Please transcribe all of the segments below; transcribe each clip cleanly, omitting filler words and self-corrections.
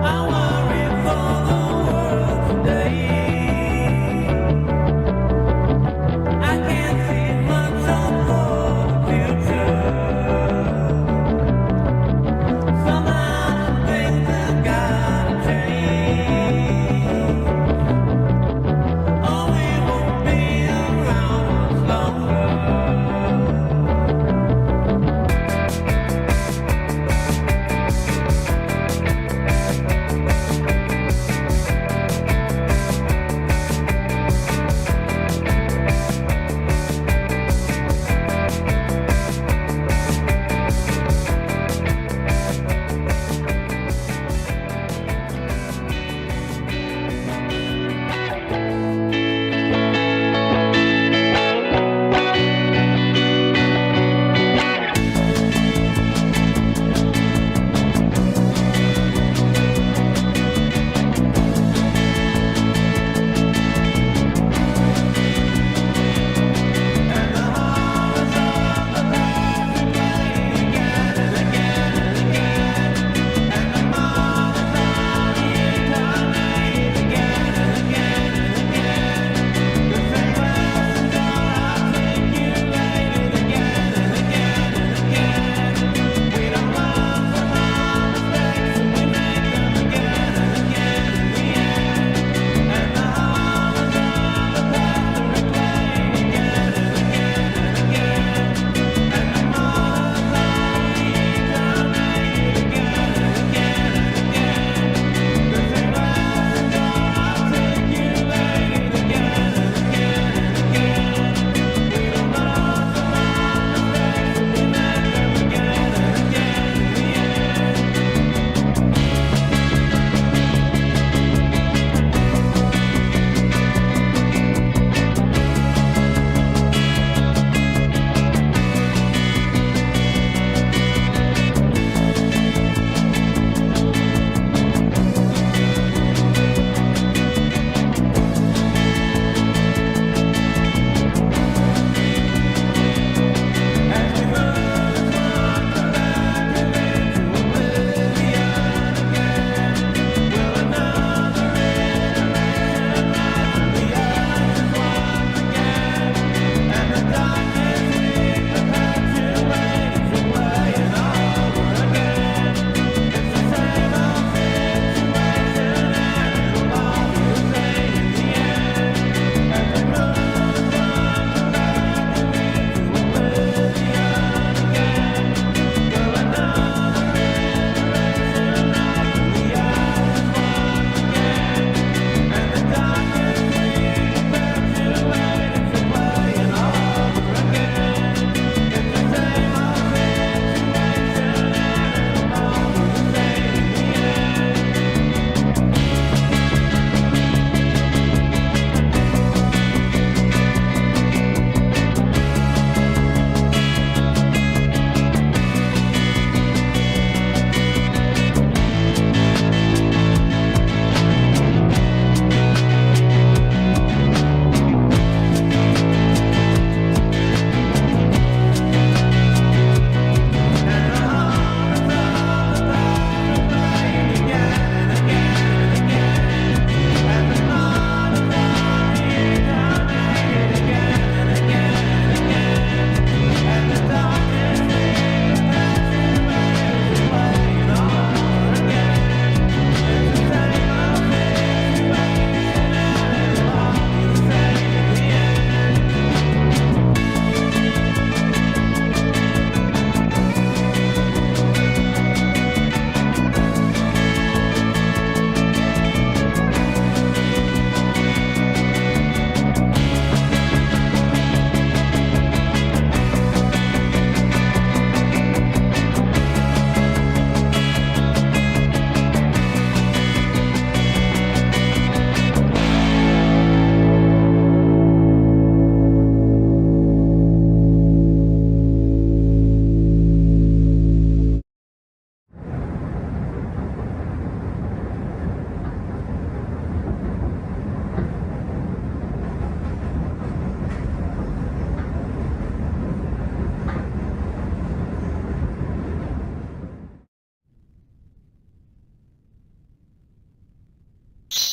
I worry for the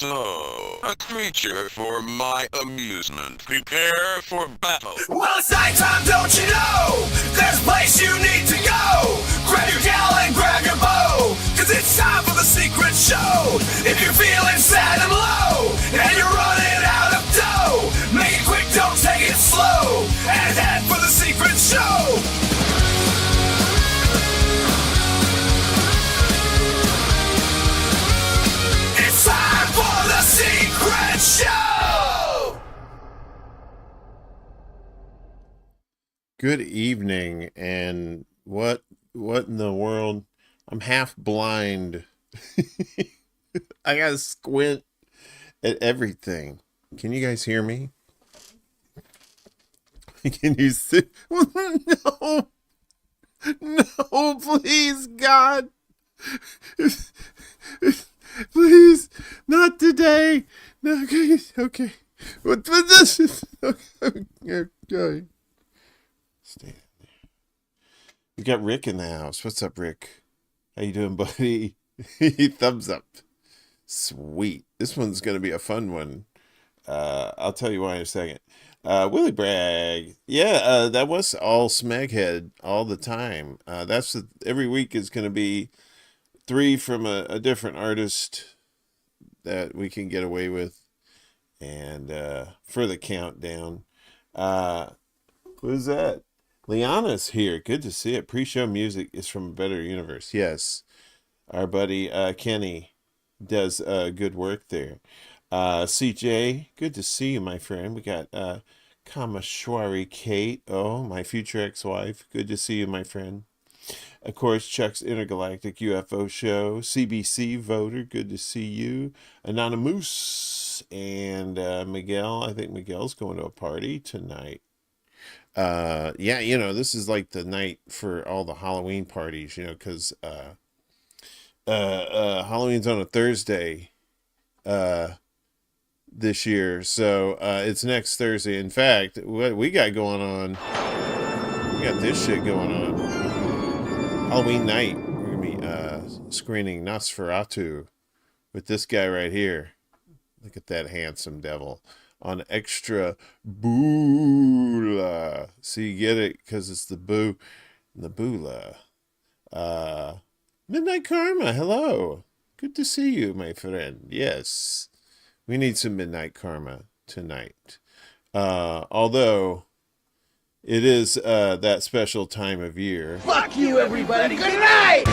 So, a creature for my amusement. Prepare for battle. Well, it's nighttime, don't you know? There's a place you need to go. Grab your gal and grab your bow, 'cause it's time for the secret show. If you're feeling sad and low, and you're running out of dough, make it quick, don't take it slow, and head for the secret show. It's time for the secret show! Good evening, and what in the world? I'm half blind. I gotta squint at everything. Can you guys hear me? Can you see? No, no, please, God, please, not today. No, okay. What this is? Okay. Stay there. We got Rick in the house. What's up, Rick? How you doing, buddy? Thumbs up. Sweet. This one's gonna be a fun one. I'll tell you why in a second. Willie Bragg. Yeah, that was all Smeghead all the time. Every week is gonna be 3 from a different artist that we can get away with, and for the countdown. Who's that? Liana's here. Good to see it. Pre-show music is from a better universe. Yes, our buddy Kenny does good work there. CJ, good to see you, my friend. We got Kamashwari Kate. Oh, my future ex-wife. Good to see you, my friend. Of course, Chuck's Intergalactic UFO Show. CBC voter. Good to see you. Anonymous and Miguel. I think Miguel's going to a party tonight. Yeah, this is like the night for all the Halloween parties, because Halloween's on a Thursday this year, so it's next Thursday. In fact, what we got going on, we got this shit going on. Halloween night, we're gonna be screening Nosferatu with this guy right here. Look at that handsome devil on ExtraBulla. So you get it because it's the boo and the Bulla. Midnight Karma, hello. Good to see you, my friend. Yes, we need some Midnight Karma tonight. Although it is that special time of year. Fuck you, everybody. Good night!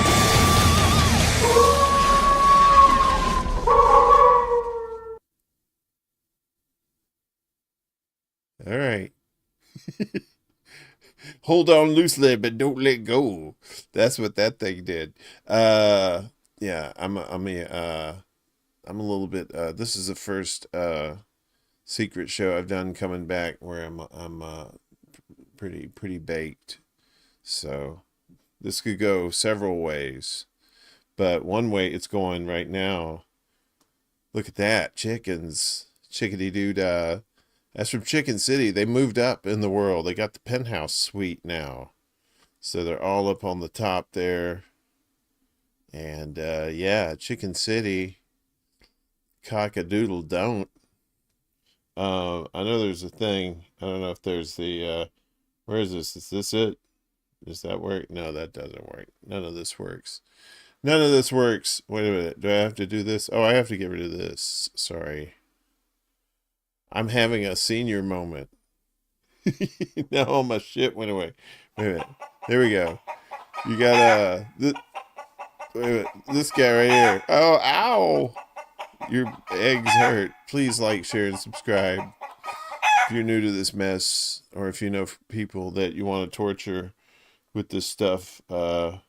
All right. Hold on loosely, but don't let go. That's what that thing did. Yeah, I'm a little bit. This is the first secret show I've done coming back where I'm pretty baked. So this could go several ways, but one way it's going right now. Look at that, chickens, chickadee doo. That's from Chicken City. They moved up in the world. They got the penthouse suite now. So they're all up on the top there. And yeah, Chicken City. Cock-a-doodle don't. I know there's a thing. I don't know if there's the where is this? Is this it? Does that work? No, that doesn't work. None of this works. None of this works. Wait a minute. Do I have to do this? Oh, I have to get rid of this. Sorry. I'm having a senior moment. Now all my shit went away. Wait a minute. There we go. You got wait a minute. This guy right here. Oh, ow! Your eggs hurt. Please like, share, and subscribe. If you're new to this mess, or if you know people that you want to torture with this stuff, that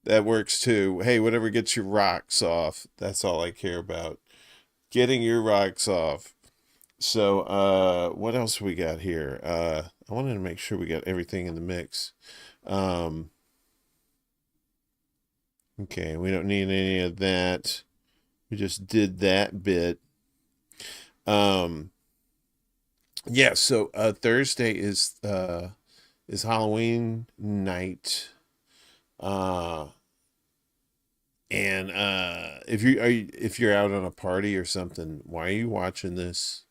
works too. Hey, whatever gets your rocks off. That's all I care about. Getting your rocks off. So, what else we got here? I wanted to make sure we got everything in the mix. Okay, we don't need any of that. We just did that bit. Yeah, so Thursday is Halloween night. And if you're out on a party or something, why are you watching this?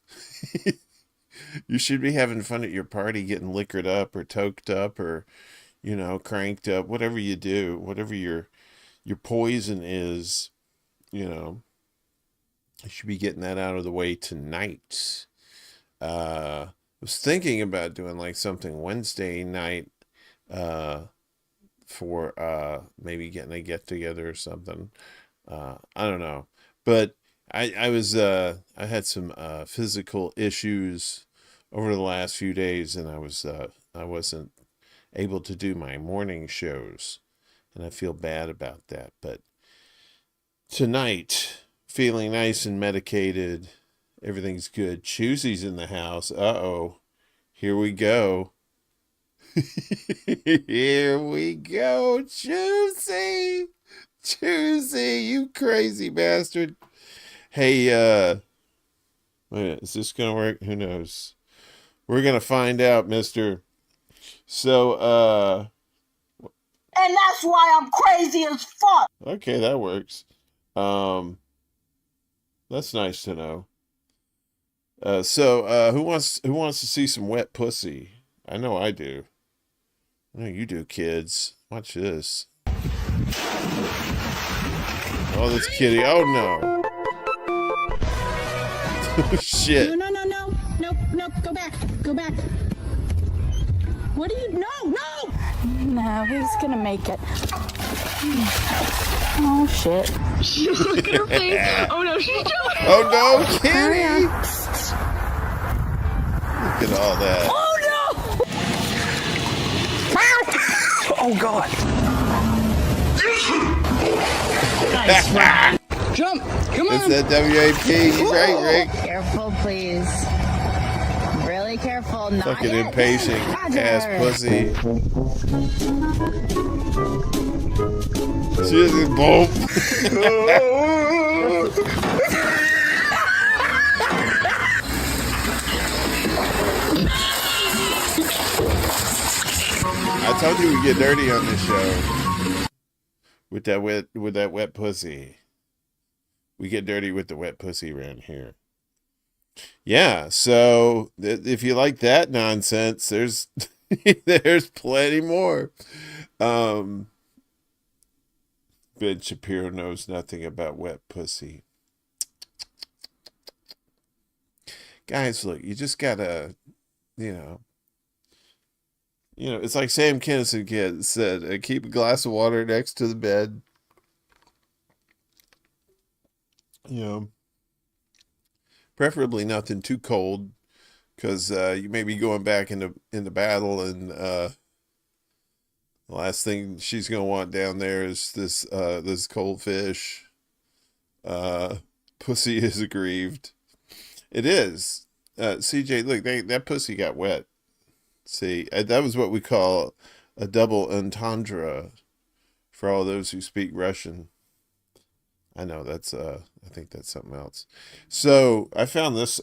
You should be having fun at your party, getting liquored up or toked up or, cranked up, whatever you do, whatever your poison is, you should be getting that out of the way tonight. I was thinking about doing like something Wednesday night, for maybe getting a get together or something. I don't know, but I had some physical issues over the last few days, and I wasn't able to do my morning shows, and I feel bad about that. But tonight, feeling nice and medicated, everything's good. Choosy's in the house. Uh-oh, here we go. Here we go, Choosy, you crazy bastard. Hey, wait a minute, is this gonna work? Who knows? We're gonna find out, mister. So, and that's why I'm crazy as fuck. Okay, that works. That's nice to know. So, who wants to see some wet pussy? I know I do. I know you do, kids. Watch this. Oh, this kitty. Oh, no. Oh, shit. No. Nope. Go back. What do you... No! No, he's gonna make it. Oh, shit. Look at her face. Oh, no, she's doing it. Oh, no, kitty. Look at all that. Oh no! Oh god! Nice, Ron. Jump! Come It's on! that WAP. You're right, Rick. Careful, please. Really careful. Not Fucking yet. impatient ass pussy. She just boom. I told you we get dirty on this show with that wet pussy. We get dirty with the wet pussy around here. Yeah, so if you like that nonsense, there's there's plenty more. Ben Shapiro knows nothing about wet pussy. Guys, look, you just gotta, it's like Sam Kinison said, keep a glass of water next to the bed. Preferably nothing too cold, because you may be going back into battle, and the last thing she's gonna want down there is this cold fish. Pussy is aggrieved. It is. CJ, look, that pussy got wet. See, that was what we call a double entendre for all those who speak Russian. I know that's I think that's something else. So I found this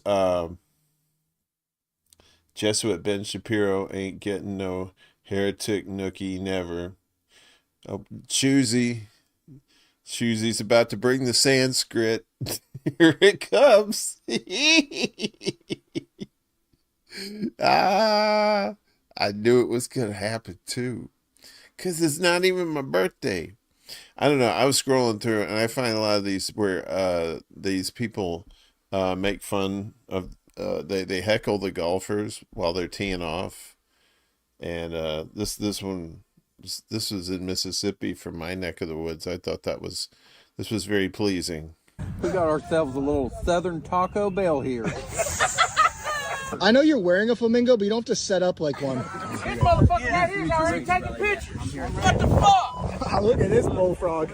Jesuit Ben Shapiro ain't getting no heretic nookie never. Oh, Choosy. Choosy's about to bring the Sanskrit. Here it comes. I knew it was gonna happen too, because it's not even my birthday. I don't know. I was scrolling through and I find a lot of these where these people make fun of they heckle the golfers while they're teeing off, and this was in Mississippi from my neck of the woods. I thought this was very pleasing. We got ourselves a little Southern Taco Bell here. I know you're wearing a flamingo, but you don't have to set up like one. This motherfucker right here is already taking pictures. What the fuck? Look at this bullfrog.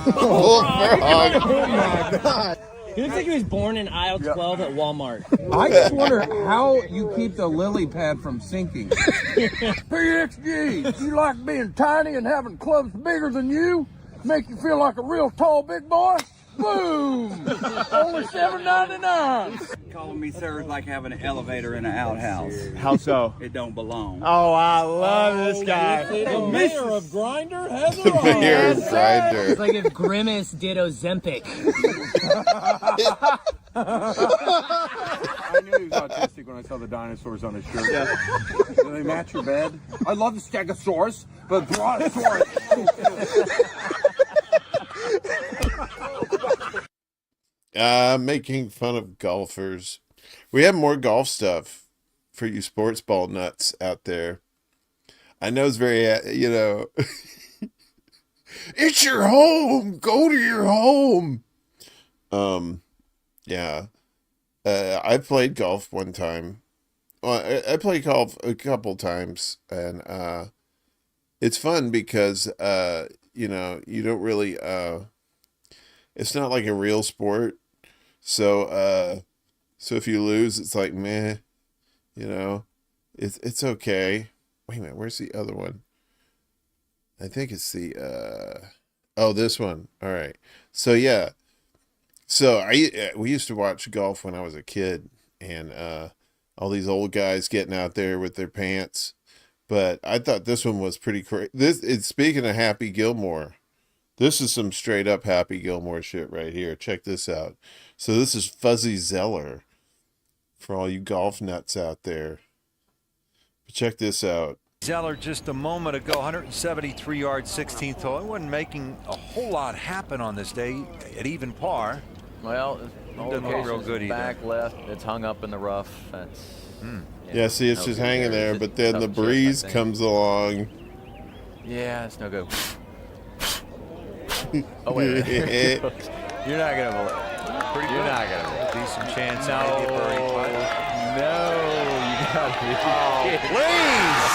Bullfrog. Oh my god. He looks like he was born in aisle 12 at Walmart. I just wonder how you keep the lily pad from sinking. PXG, you like being tiny and having clubs bigger than you? Make you feel like a real tall big boy? Boom! Only $7.99. Calling me sir is like having an elevator in an outhouse. How so? It don't belong. Oh, I love this guy. The mayor of Grinder has The mayor of Grinder. It's like if Grimace did Ozempic. I knew he was autistic when I saw the dinosaurs on his shirt. Yeah. Do they match your bed? I love the Stegosaurus, but Brontosaurus. Making fun of golfers. We have more golf stuff for you sports ball nuts out there. I know it's very, it's your home. Go to your home. Yeah. I played golf one time. Well, I played golf a couple times, and it's fun because you don't really it's not like a real sport. So if you lose, it's like meh, it's okay. Wait a minute, where's the other one? I think it's the this one. All right. So yeah. So we used to watch golf when I was a kid, and all these old guys getting out there with their pants. But I thought this one was pretty crazy. Speaking of Happy Gilmore, this is some straight up Happy Gilmore shit right here. Check this out. So this is Fuzzy Zeller for all you golf nuts out there. But check this out. Zeller just a moment ago, 173 yards, 16th hole. He wasn't making a whole lot happen on this day at even par. Well, it doesn't look real good either. Back left, it's hung up in the rough. That's yeah, see, it's just hanging there, but then the breeze comes along. Yeah, it's no good. Oh wait, you're not gonna believe it. You're not gonna believe it. Decent chance. No, maybe a birdie putt. no, you gotta be kidding. Please.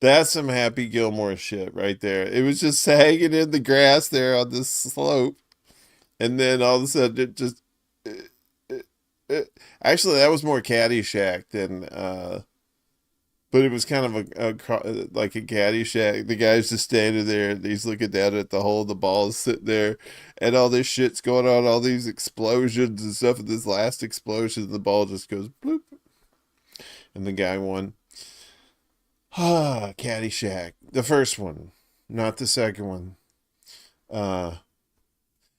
That's some Happy Gilmore shit right there. It was just hanging in the grass there on this slope. And then all of a sudden it just... Actually, that was more Caddyshack than... But it was kind of like a Caddyshack. The guy's just standing there and he's looking down at the hole. The ball's sitting there. And all this shit's going on. All these explosions and stuff. And this last explosion, the ball just goes bloop. And the guy won. Caddyshack. The first one, not the second one.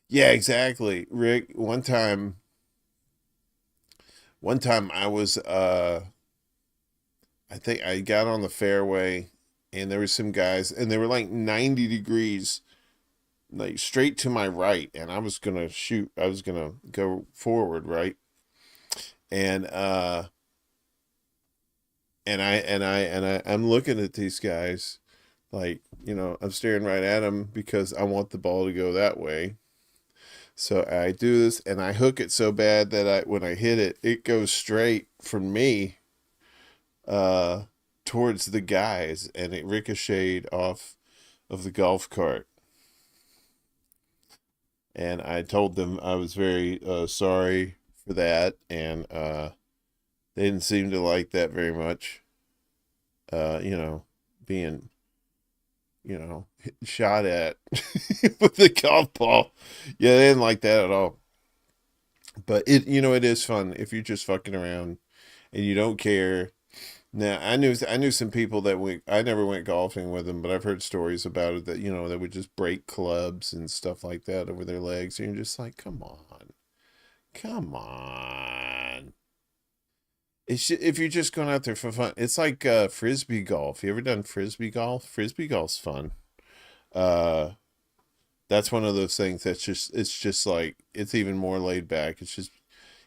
Yeah, exactly. Rick, one time I was, I think I got on the fairway and there were some guys and they were like 90 degrees, like straight to my right. And I was going to shoot. I was going to go forward. Right. And I'm looking at these guys like, I'm staring right at them because I want the ball to go that way. So I do this and I hook it so bad that when I hit it, it goes straight from me towards the guys and it ricocheted off of the golf cart. And I told them I was very sorry for that, and they didn't seem to like that very much. Being, shot at with the golf ball. Yeah, they didn't like that at all. But it is fun if you're just fucking around and you don't care. Now, I knew some people that I never went golfing with them, but I've heard stories about it that, they would just break clubs and stuff like that over their legs. And you're just like, come on. If you're just going out there for fun, it's like frisbee golf. You ever done frisbee golf? Frisbee golf's fun. That's one of those things it's just like, it's even more laid back. It's just,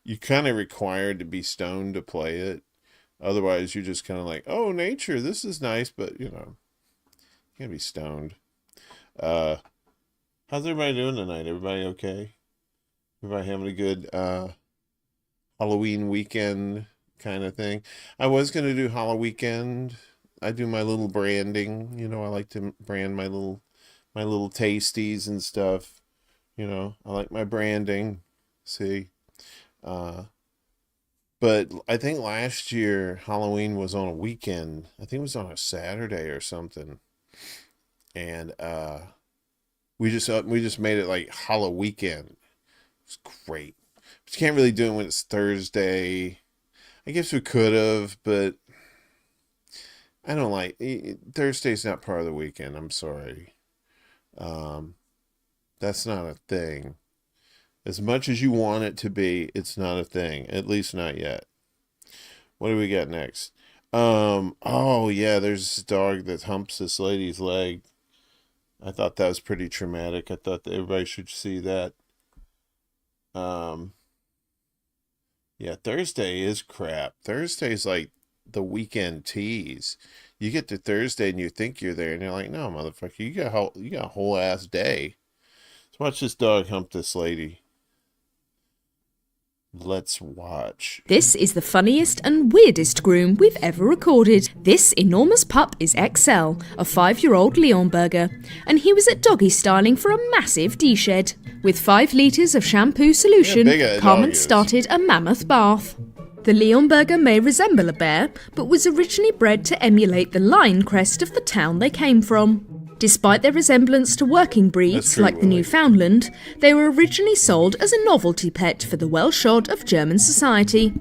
you're kind of required to be stoned to play it. Otherwise, you're just kind of like, oh, nature, this is nice, but, you can't be stoned. How's everybody doing tonight? Everybody okay? Everybody having a good Halloween weekend kind of thing? I was going to do Halloween weekend. I do my little branding. I like to brand my little tasties and stuff. I like my branding. See? But I think last year Halloween was on a weekend. I think it was on a Saturday or something. And We just made it like Halloween weekend. It's great. But you can't really do it when it's Thursday. I guess we could have, but I don't like Thursday's not part of the weekend. I'm sorry. That's not a thing. As much as you want it to be, it's not a thing. At least not yet. What do we got next? Oh yeah, there's this dog that humps this lady's leg. I thought that was pretty traumatic. I thought that everybody should see that. Yeah, Thursday is crap. Thursday's like the weekend tease. You get to Thursday and you think you're there, and you're like, no, motherfucker, you got a whole ass day. Let's watch this dog hump this lady. Let's watch. This is the funniest and weirdest groom we've ever recorded. This enormous pup is XL, a 5-year-old Leonberger, and he was at doggy styling for a massive D-shed. With 5 litres of shampoo solution, Carmen started a mammoth bath. The Leonberger may resemble a bear, but was originally bred to emulate the lion crest of the town they came from. Despite their resemblance to working breeds like the Newfoundland, they were originally sold as a novelty pet for the well-shod of German society.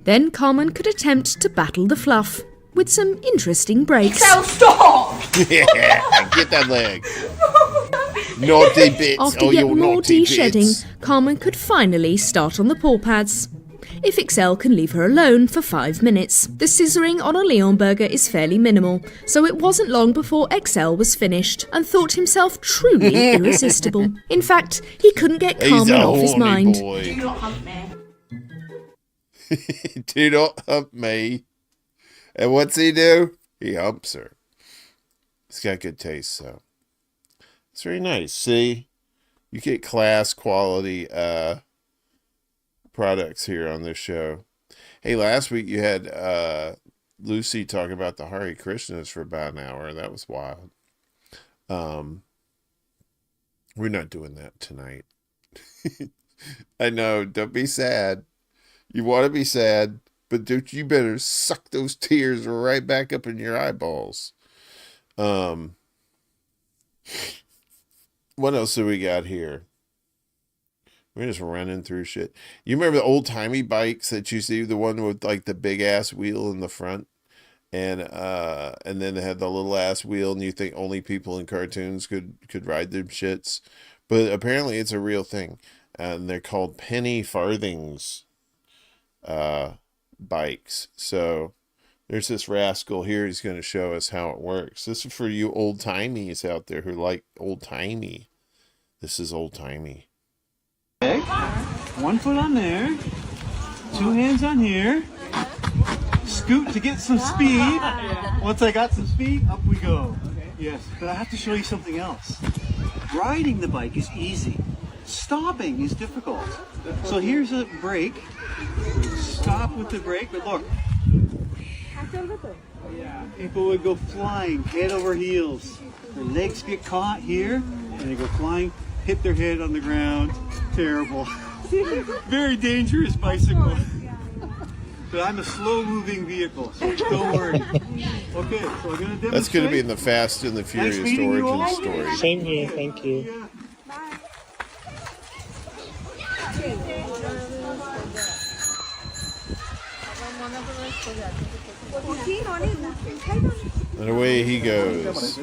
Then Carmen could attempt to battle the fluff, with some interesting breaks. Stop! Yeah, get that leg. Naughty bits. After yet more de-shedding, Carmen could finally start on the paw pads. If XL can leave her alone for 5 minutes. The scissoring on a Leonberger is fairly minimal, so it wasn't long before XL was finished and thought himself truly irresistible. In fact, he couldn't get Carmen off his mind. Do not hump me. Do not hump me. And what's he do? He humps her. He's got good taste, so it's very nice. See, you get class quality products here on this show. Hey, last week you had Lucy talking about the Hare Krishnas for about an hour. That was wild. We're not doing that tonight. I know, don't be sad. You want to be sad, but you better suck those tears right back up in your eyeballs. What else do we got here? We're just running through shit. You remember the old-timey bikes that you see, the one with like the big-ass wheel in the front? And then they had the little-ass wheel, and you think only people in cartoons could ride them shits. But apparently it's a real thing. And they're called penny farthings bikes. So there's this rascal here. He's going to show us how it works. This is for you old-timies out there who like old-timey. This is old-timey. 1 foot on there, 2 hands on here, scoot to get some speed. Once I got some speed, up we go. Yes, but I have to show you something else. Riding the bike is easy. Stopping is difficult. So here's a brake. Stop with the brake, but look. People would go flying, head over heels. Their legs get caught here, and they go flying, hit their head on the ground. Terrible. Very dangerous bicycle. But I'm a slow-moving vehicle, so don't worry. Okay, so I'm going to demonstrate. That's going to be in the Fast and the Furious origin story. Same here, thank you. And away he goes.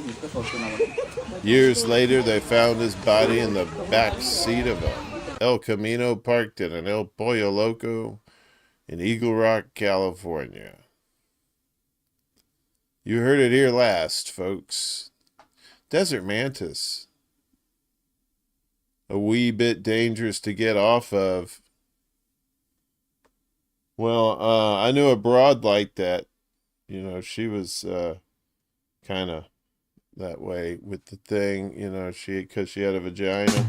Years later, they found his body in the back seat of a El Camino parked in an El Pollo Loco in Eagle Rock, California. You heard it here last, folks. Desert mantis. A wee bit dangerous to get off of. Well, I knew a broad like that. You know, she was kind of that way with the thing. You know, because she had a vagina.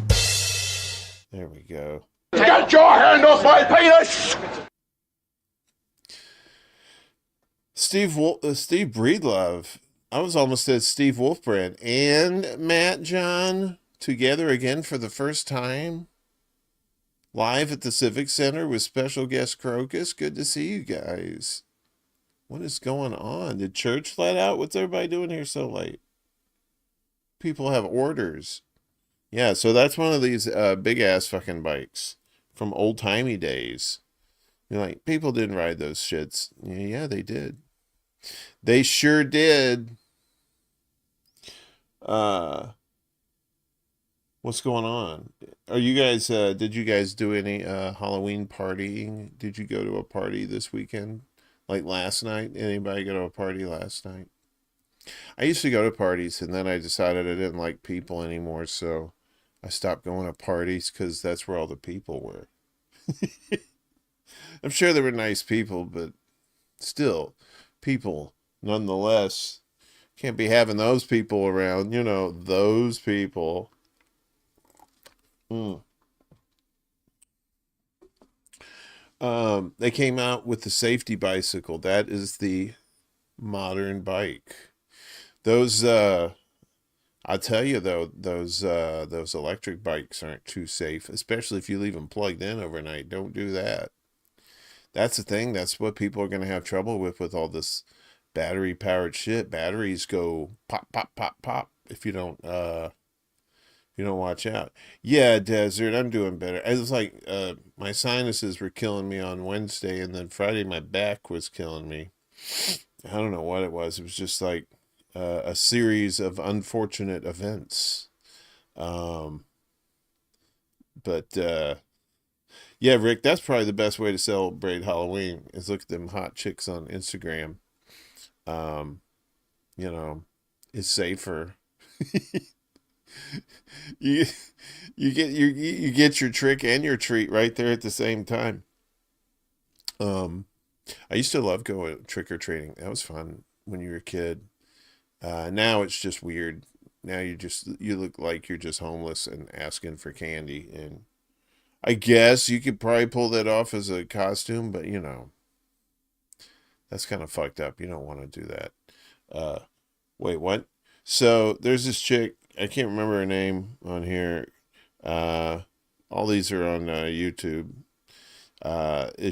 There we go. Get your hand off my penis! Steve Breedlove. I was almost at Steve Wolfbrand and Matt John together again for the first time. Live at the Civic Center with special guest Crocus. Good to see you guys. What is going on? Did church let out? What's everybody doing here so late? People have orders. Yeah, so that's one of these big ass fucking bikes from old timey days. You're like, people didn't ride those shits. Yeah, they did. They sure did. What's going on? Are you guys, did you guys do any Halloween partying? Did you go to a party this weekend? Like last night? Anybody go to a party last night? I used to go to parties, and then I decided I didn't like people anymore, so I stopped going to parties because that's where all the people were. I'm sure there were nice people, but still, people nonetheless. Can't be having those people around, you know, those people. They came out with the safety bicycle. That is the modern bike. Those I'll tell you though, those electric bikes aren't too safe, especially if you leave them plugged in overnight. Don't do that. That's the thing. That's what people are going to have trouble with all this battery powered shit. Batteries go pop, pop, pop, pop if you don't watch out. Yeah, Desert, I'm doing better. It was like my sinuses were killing me on Wednesday, and then Friday my back was killing me. I don't know what it was. It was just like a series of unfortunate events. Yeah, Rick, that's probably the best way to celebrate Halloween is look at them hot chicks on Instagram. You know, it's safer. you get your trick and your treat right there at the same time. I used to love going trick or treating. That was fun when you were a kid. Now it's just weird. Now you look like you're just homeless and asking for candy. And I guess you could probably pull that off as a costume, but you know, that's kind of fucked up. You don't want to do that. Wait, what? So there's this chick. I can't remember her name on here. All these are on YouTube.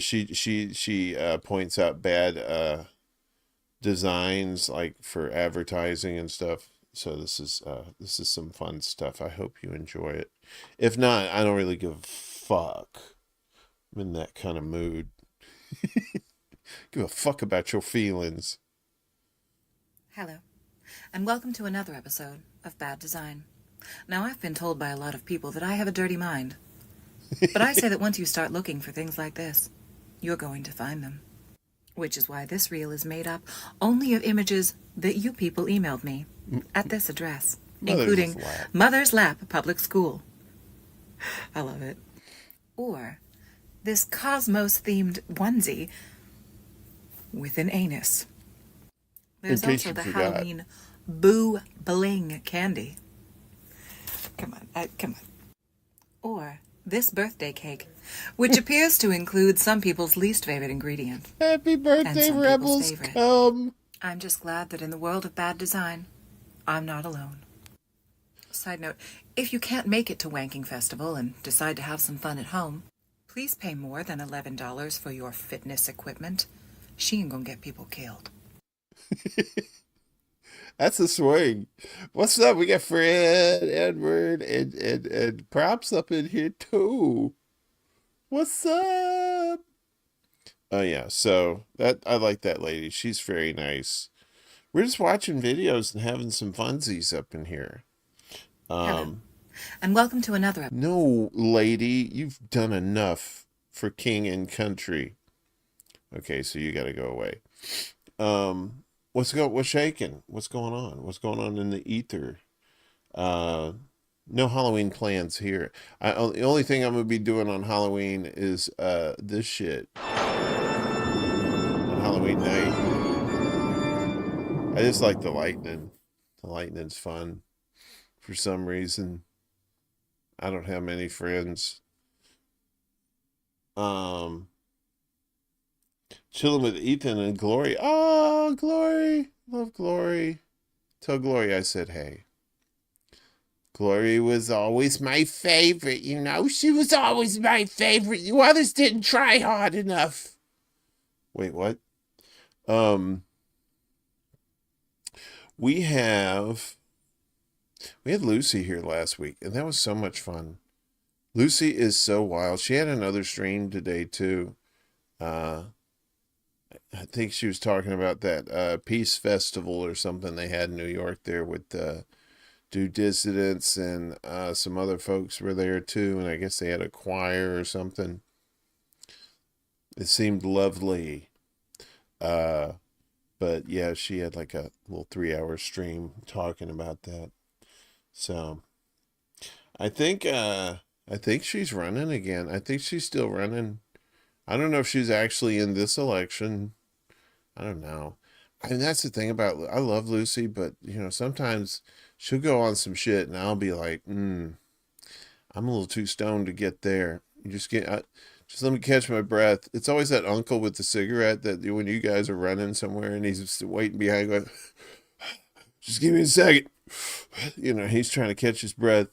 She points out bad designs like for advertising and stuff. So this is some fun stuff. I hope you enjoy it. If not, I don't really give a fuck. I'm in that kind of mood. Give a fuck about your feelings. Hello, and welcome to another episode of Bad Design. Now, I've been told by a lot of people that I have a dirty mind. But I say that once you start looking for things like this, you're going to find them. Which is why this reel is made up only of images that you people emailed me at this address, including Mother's Lap Public School. I love it. Or this Cosmos-themed onesie with an anus. There's also the Halloween Boo Bling candy. Come on. Or this birthday cake, which appears to include some people's least favorite ingredient. Happy birthday, Rebels, come! I'm just glad that in the world of bad design, I'm not alone. Side note, if you can't make it to Wanking Festival and decide to have some fun at home, please pay more than $11 for your fitness equipment. She ain't gonna get people killed. That's a swing. What's up? We got Fred, Edward, and Props up in here too. What's up? Oh yeah, so that I like that lady. She's very nice. We're just watching videos and having some funsies up in here. Hello, and welcome to another episode. No, lady, you've done enough for king and country. Okay, so you got to go away. What's shaking? What's going on? What's going on in the ether? No Halloween plans here. The only thing I'm gonna be doing on Halloween is this shit on Halloween night. I just like the lightning. The lightning's fun for some reason. I don't have many friends. Chilling with Ethan and Glory. Oh, Glory. Love Glory. Tell Glory I said hey. Glory was always my favorite, you know. She was always my favorite. You others didn't try hard enough. Wait, what? We have We had Lucy here last week, and that was so much fun. Lucy is so wild. She had another stream today, too. I think she was talking about that Peace Festival or something they had in New York there with Due Dissidents, and some other folks were there, too, and I guess they had a choir or something. It seemed lovely. But, yeah, she had like a little 3-hour stream talking about that. So, I think she's running again. I think she's still running. I don't know if she's actually in this election. I don't know. And that's the thing about, I love Lucy, but, you know, sometimes she'll go on some shit and I'll be like, I'm a little too stoned to get there. You just let me catch my breath. It's always that uncle with the cigarette that when you guys are running somewhere and he's waiting behind going, just give me a second. You know, he's trying to catch his breath,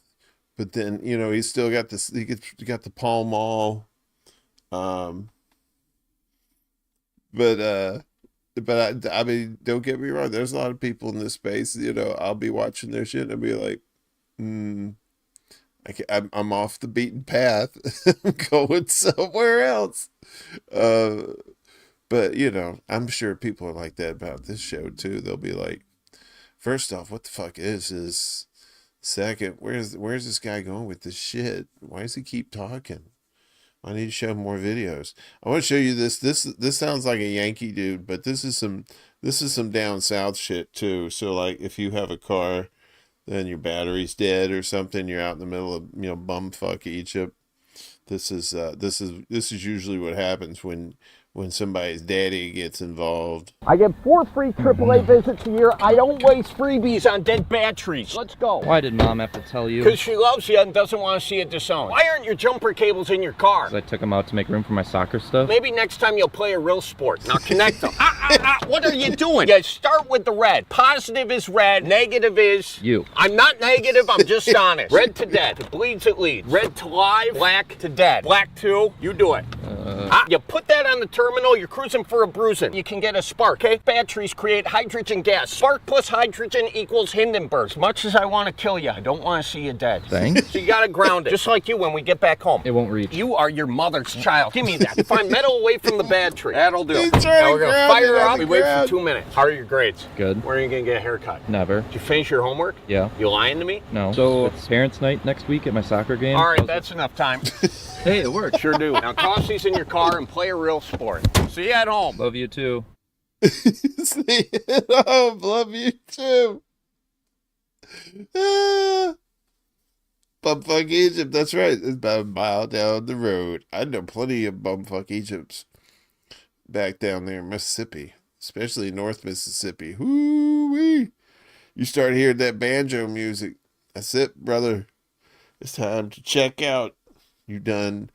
but then, you know, he's still got this, he got the Pall Mall. But I mean, don't get me wrong. There's a lot of people in this space, you know, I'll be watching their shit and I'll be like, I'm off the beaten path. I'm going somewhere else. But, you know, I'm sure people are like that about this show, too. They'll be like, first off, what the fuck is this? Second, where's this guy going with this shit? Why does he keep talking? I need to show more videos. I want to show you this. This sounds like a Yankee dude, but this is some down south shit, too. So, like, if you have a car, then your battery's dead or something, you're out in the middle of, you know, bumfuck Egypt. This is usually what happens when somebody's daddy gets involved. I get 4 free AAA visits a year. I don't waste freebies on dead batteries. Let's go. Why did Mom have to tell you? Because she loves you and doesn't want to see it disowned. Why aren't your jumper cables in your car? 'Cause I took them out to make room for my soccer stuff. Maybe next time you'll play a real sport. Now connect them. What are you doing? Yeah, start with the red. Positive is red. Negative is... you. I'm not negative. I'm just honest. Red to dead. It bleeds, it leads. Red to live. Black to dead. Black to... You do it. You put that on the terminal, you're cruising for a bruising. You can get a spark, okay? Batteries create hydrogen gas. Spark plus hydrogen equals Hindenburg. As much as I want to kill you, I don't want to see you dead. Thanks. So you got to ground it, just like you when we get back home. It won't reach. You are your mother's child. Give me that. Find metal away from the battery. That'll do. He's Now we're going to fire it up. We wait for 2 minutes. How are your grades? Good. Where are you going to get a haircut? Never. Did you finish your homework? Yeah. You lying to me? No. So it's parents' night next week at my soccer game. All right, that's enough time. Hey, it worked. Sure do. Now toss these in your car and play a real sport. See you at home. Love you too. See it home. Love you too. Bumfuck Egypt. That's right. It's about a mile down the road. I know plenty of bumfuck Egypts back down there in Mississippi, especially North Mississippi. Whoo-wee. You start hearing that banjo music. That's it, brother. It's time to check out. You done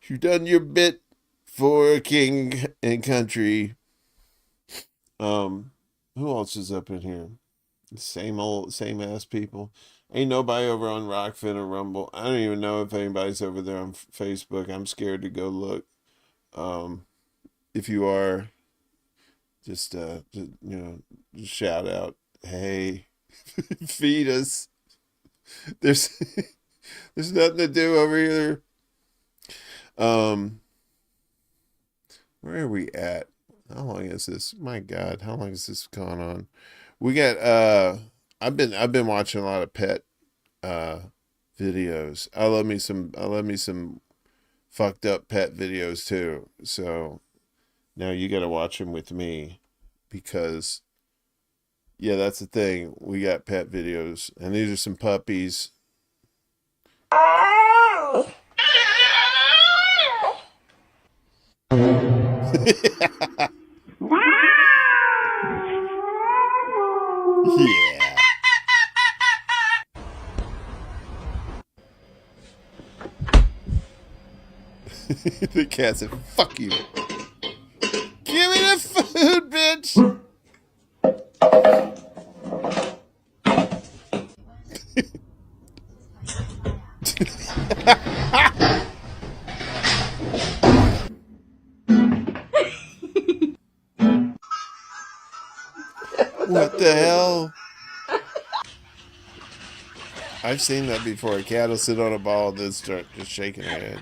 your bit for king and country. Who else is up in here? Same ass people. Ain't nobody over on Rockfin or Rumble. I don't even know if anybody's over there on Facebook. I'm scared to go look. If you are, just shout out. Hey, feed us. There's nothing to do over here. Where are we at? How long is this? My God, how long has this gone on? We got I've been watching a lot of pet videos. I love me some fucked up pet videos too. So now you got to watch them with me, because yeah, that's the thing. We got pet videos, and these are some puppies. Yeah. The cat said, "Fuck you. Give me the food, bitch." What the hell? I've seen that before. A cat will sit on a ball and then start just shaking her head.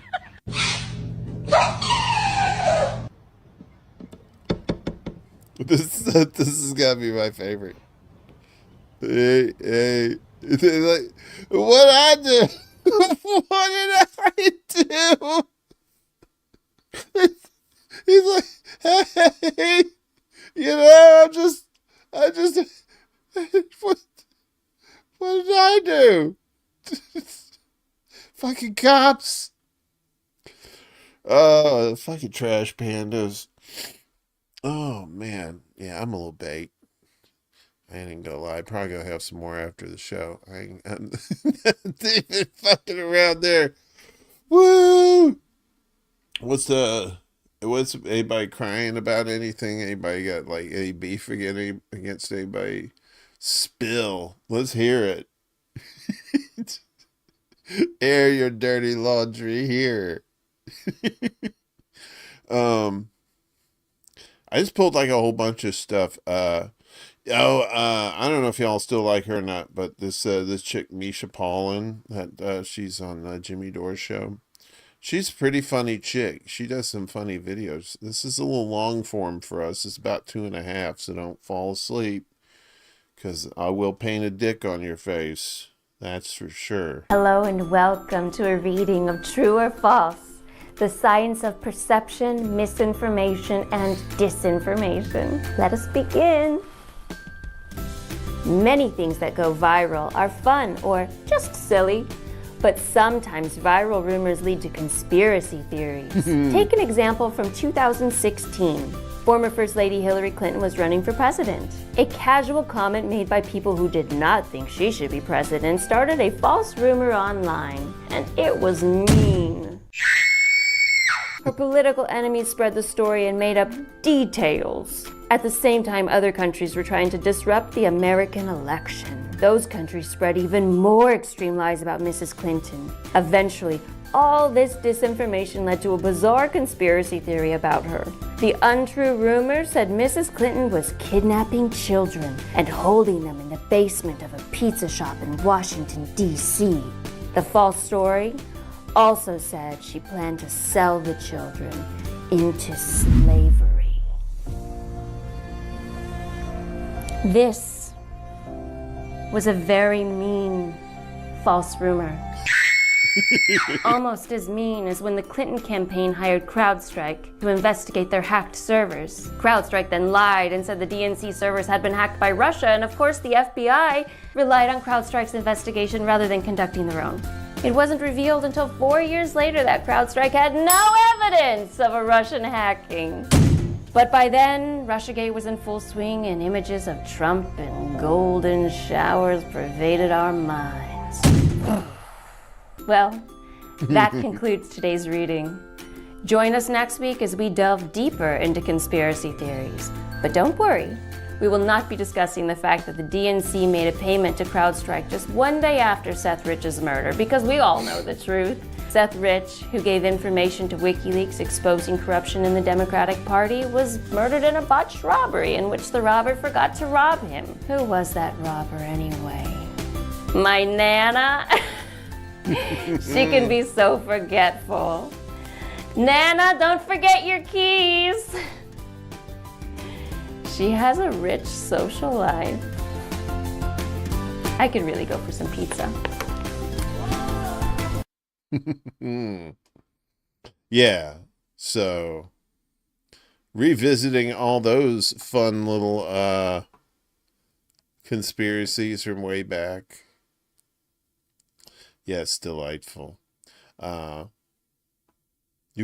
This has got to be my favorite. Hey, like, what I do? What did I do? He's like, hey, I just, what did I do? Fucking cops. Oh, fucking trash pandas. Oh, man. Yeah, I'm a little baked. I ain't gonna lie. Probably gonna have some more after the show. I'm even fucking around there. Woo! What's anybody crying about anything? Anybody got like any beef against anybody? Spill. Let's hear it. Air your dirty laundry here. I just pulled like a whole bunch of stuff. I don't know if y'all still like her or not, but this chick Misha Paulin, that she's on Jimmy Dore's show. She's a pretty funny chick. She does some funny videos. This is a little long form for us. It's about 2.5, so don't fall asleep, because I will paint a dick on your face. That's for sure. Hello and welcome to a reading of True or False, the science of perception, misinformation, and disinformation. Let us begin. Many things that go viral are fun or just silly, but sometimes viral rumors lead to conspiracy theories. Take an example from 2016. Former First Lady Hillary Clinton was running for president. A casual comment made by people who did not think she should be president started a false rumor online, and it was mean. Her political enemies spread the story and made up details. At the same time, other countries were trying to disrupt the American election. Those countries spread even more extreme lies about Mrs. Clinton. Eventually, all this disinformation led to a bizarre conspiracy theory about her. The untrue rumor said Mrs. Clinton was kidnapping children and holding them in the basement of a pizza shop in Washington, D.C. The false story also said she planned to sell the children into slavery. This was a very mean false rumor. Almost as mean as when the Clinton campaign hired CrowdStrike to investigate their hacked servers. CrowdStrike then lied and said the DNC servers had been hacked by Russia, and of course the FBI relied on CrowdStrike's investigation rather than conducting their own. It wasn't revealed until 4 years later that CrowdStrike had no evidence of a Russian hacking. But by then, Russiagate was in full swing and images of Trump and golden showers pervaded our minds. Well, that concludes today's reading. Join us next week as we delve deeper into conspiracy theories. But don't worry, we will not be discussing the fact that the DNC made a payment to CrowdStrike just one day after Seth Rich's murder, because we all know the truth. Seth Rich, who gave information to WikiLeaks exposing corruption in the Democratic Party, was murdered in a botched robbery in which the robber forgot to rob him. Who was that robber anyway? My Nana? She can be so forgetful. Nana, don't forget your keys. She has a rich social life. I could really go for some pizza. Yeah, so revisiting all those fun little conspiracies from way back. Yes, delightful. You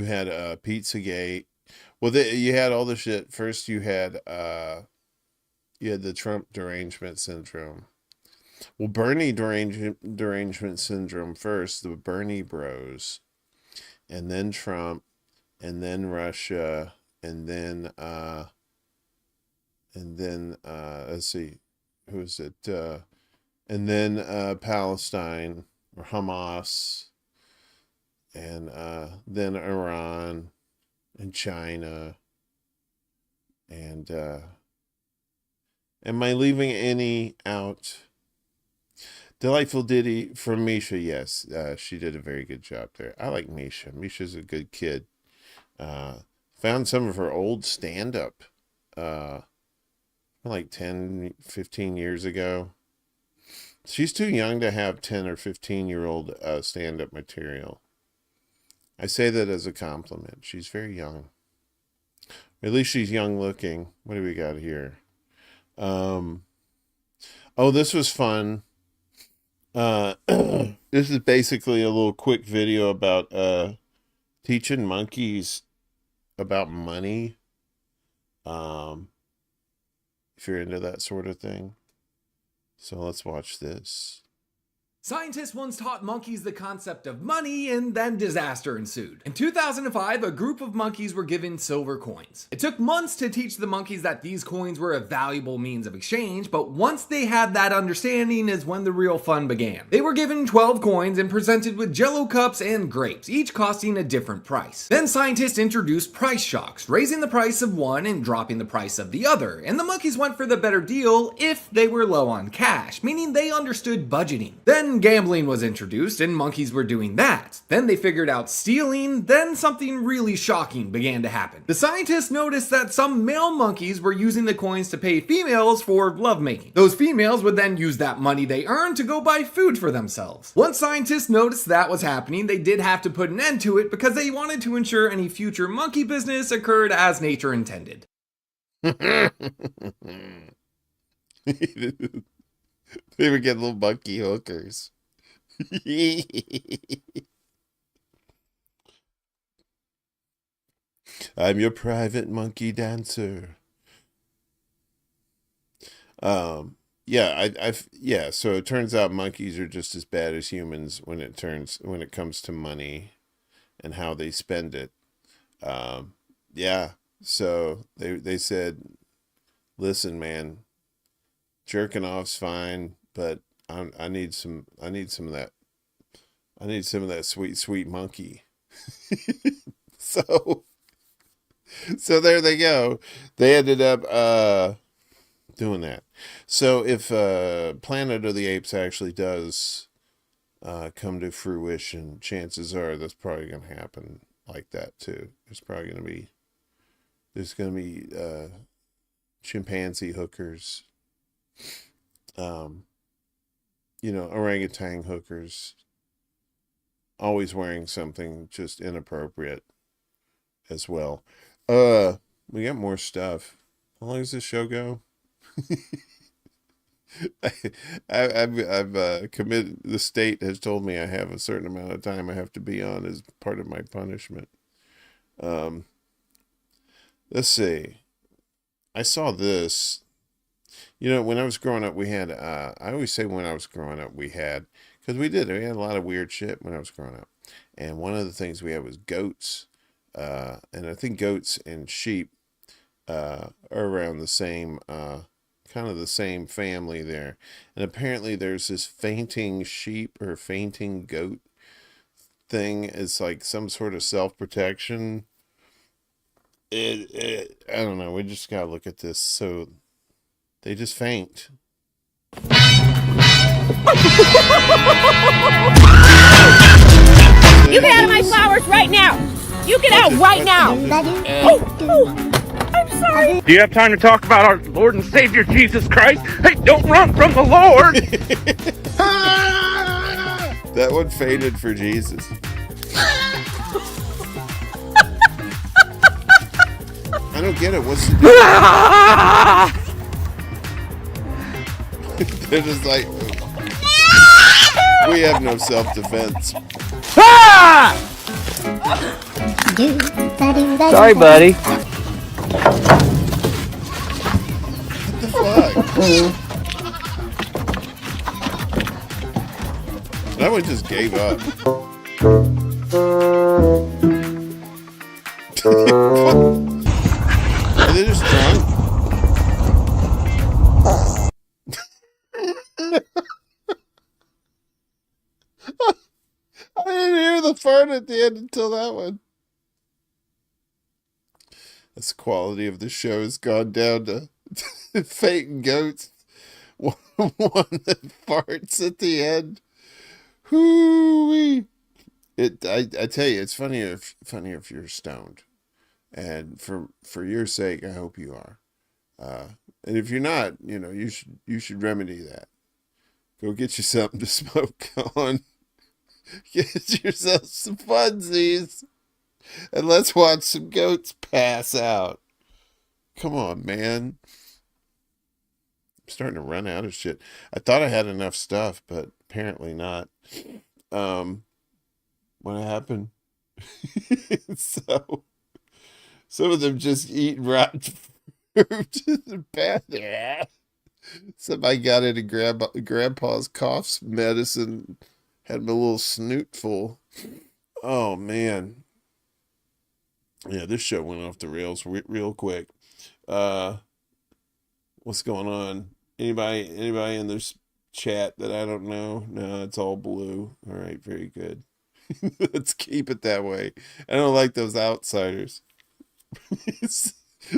had Pizzagate. Well, you had all the shit. First, you had the Trump derangement syndrome. Well, Bernie derangement syndrome first, the Bernie Bros, and then Trump, and then Russia, and then let's see, who is it? And then Palestine or Hamas, and then Iran and China, and am I leaving any out? Delightful ditty from Misha. Yes, she did a very good job there. I like Misha. Misha's a good kid. Found some of her old stand-up like 10, 15 years ago. She's too young to have 10 or 15-year-old stand-up material. I say that as a compliment. She's very young. At least she's young looking. What do we got here? Oh, this was fun. This is basically a little quick video about teaching monkeys about money. If you're into that sort of thing. So let's watch this. Scientists once taught monkeys the concept of money, and then disaster ensued. In 2005, a group of monkeys were given silver coins. It took months to teach the monkeys that these coins were a valuable means of exchange, but once they had that understanding is when the real fun began. They were given 12 coins and presented with jello cups and grapes, each costing a different price. Then scientists introduced price shocks, raising the price of one and dropping the price of the other, and the monkeys went for the better deal if they were low on cash, meaning they understood budgeting. Then gambling was introduced and monkeys were doing that. Then they figured out stealing, then something really shocking began to happen. The scientists noticed that some male monkeys were using the coins to pay females for lovemaking. Those females would then use that money they earned to go buy food for themselves. Once scientists noticed that was happening, they did have to put an end to it because they wanted to ensure any future monkey business occurred as nature intended. They would get little monkey hookers. I'm your private monkey dancer. Yeah, so it turns out monkeys are just as bad as humans when it comes to money and how they spend it. Yeah, so they said, listen, man, jerking off's fine, but I need some of that. I need some of that sweet monkey. So there they go. They ended up doing that. So if Planet of the Apes actually does come to fruition, chances are that's probably going to happen like that too. There's going to be chimpanzee hookers. Orangutan hookers, always wearing something just inappropriate as well. We got more stuff. How long does this show go? I've committed. The state has told me I have a certain amount of time I have to be on as part of my punishment. Let's see. I saw this. When I was growing up, we had, I always say when I was growing up, because we had a lot of weird shit when I was growing up. And one of the things we had was goats. And I think goats and sheep are around the same, kind of the same family there. And apparently there's this fainting sheep or fainting goat thing. It's like some sort of self-protection. I don't know. We just got to look at this. So they just faint. You get out of my flowers right now! You get out right now! I'm sorry! Do you have time to talk about our Lord and Savior Jesus Christ? Hey, don't run from the Lord! That one fainted for Jesus. I don't get it. What's the deal? They're just like, we have no self-defense. Sorry, buddy. What the fuck? That one just gave up. Are they just drunk? I didn't hear the fart at the end until that one. This quality of the show has gone down to fainting goats. one that farts at the end. Hoo-wee. I tell you, it's funnier if you're stoned. And for your sake, I hope you are. And if you're not, you should remedy that. Go get you something to smoke on. Get yourself some funsies. And let's watch some goats pass out. Come on, man. I'm starting to run out of shit. I thought I had enough stuff, but apparently not. What happened? So, some of them just eat rotten fruit in the bath. Somebody got into Grandpa's cough medicine, had him a little snoot full. Oh, man. Yeah, this show went off the rails real quick. What's going on? Anybody in this chat that I don't know? No, it's all blue. All right, very good. Let's keep it that way. I don't like those outsiders.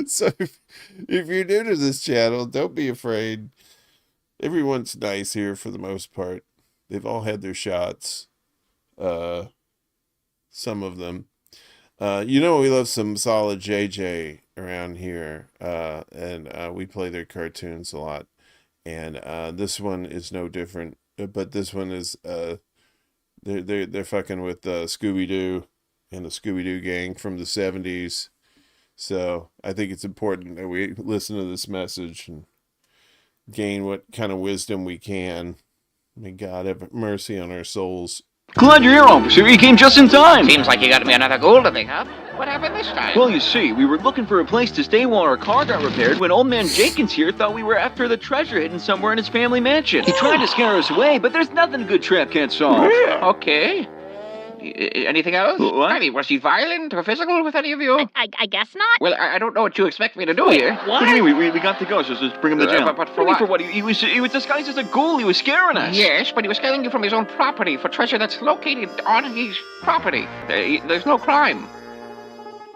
So if you're new to this channel, don't be afraid. Everyone's nice here for the most part. They've all had their shots. Some of them. We love some solid JJ around here. And we play their cartoons a lot. And this one is no different. But this one is they're fucking with Scooby-Doo and the Scooby-Doo gang from the 70s. So I think it's important that we listen to this message and gain what kind of wisdom we can. May God have mercy on our souls. Glad you're here, officer. You came just in time. Seems like you got me another golden thing, huh? What happened this time? Well, you see, we were looking for a place to stay while our car got repaired when old man Jenkins here thought we were after the treasure hidden somewhere in his family mansion. He tried to scare us away, but there's nothing a good trap can't solve. Okay. Anything else? What? I mean, was he violent or physical with any of you? I guess not. Well, I don't know what you expect me to do here. What do you mean? We got to go, so just bring him to jail. But for what? For what? He was disguised as a ghoul. He was scaring us. Yes, but he was scaring you from his own property for treasure that's located on his property. There's no crime.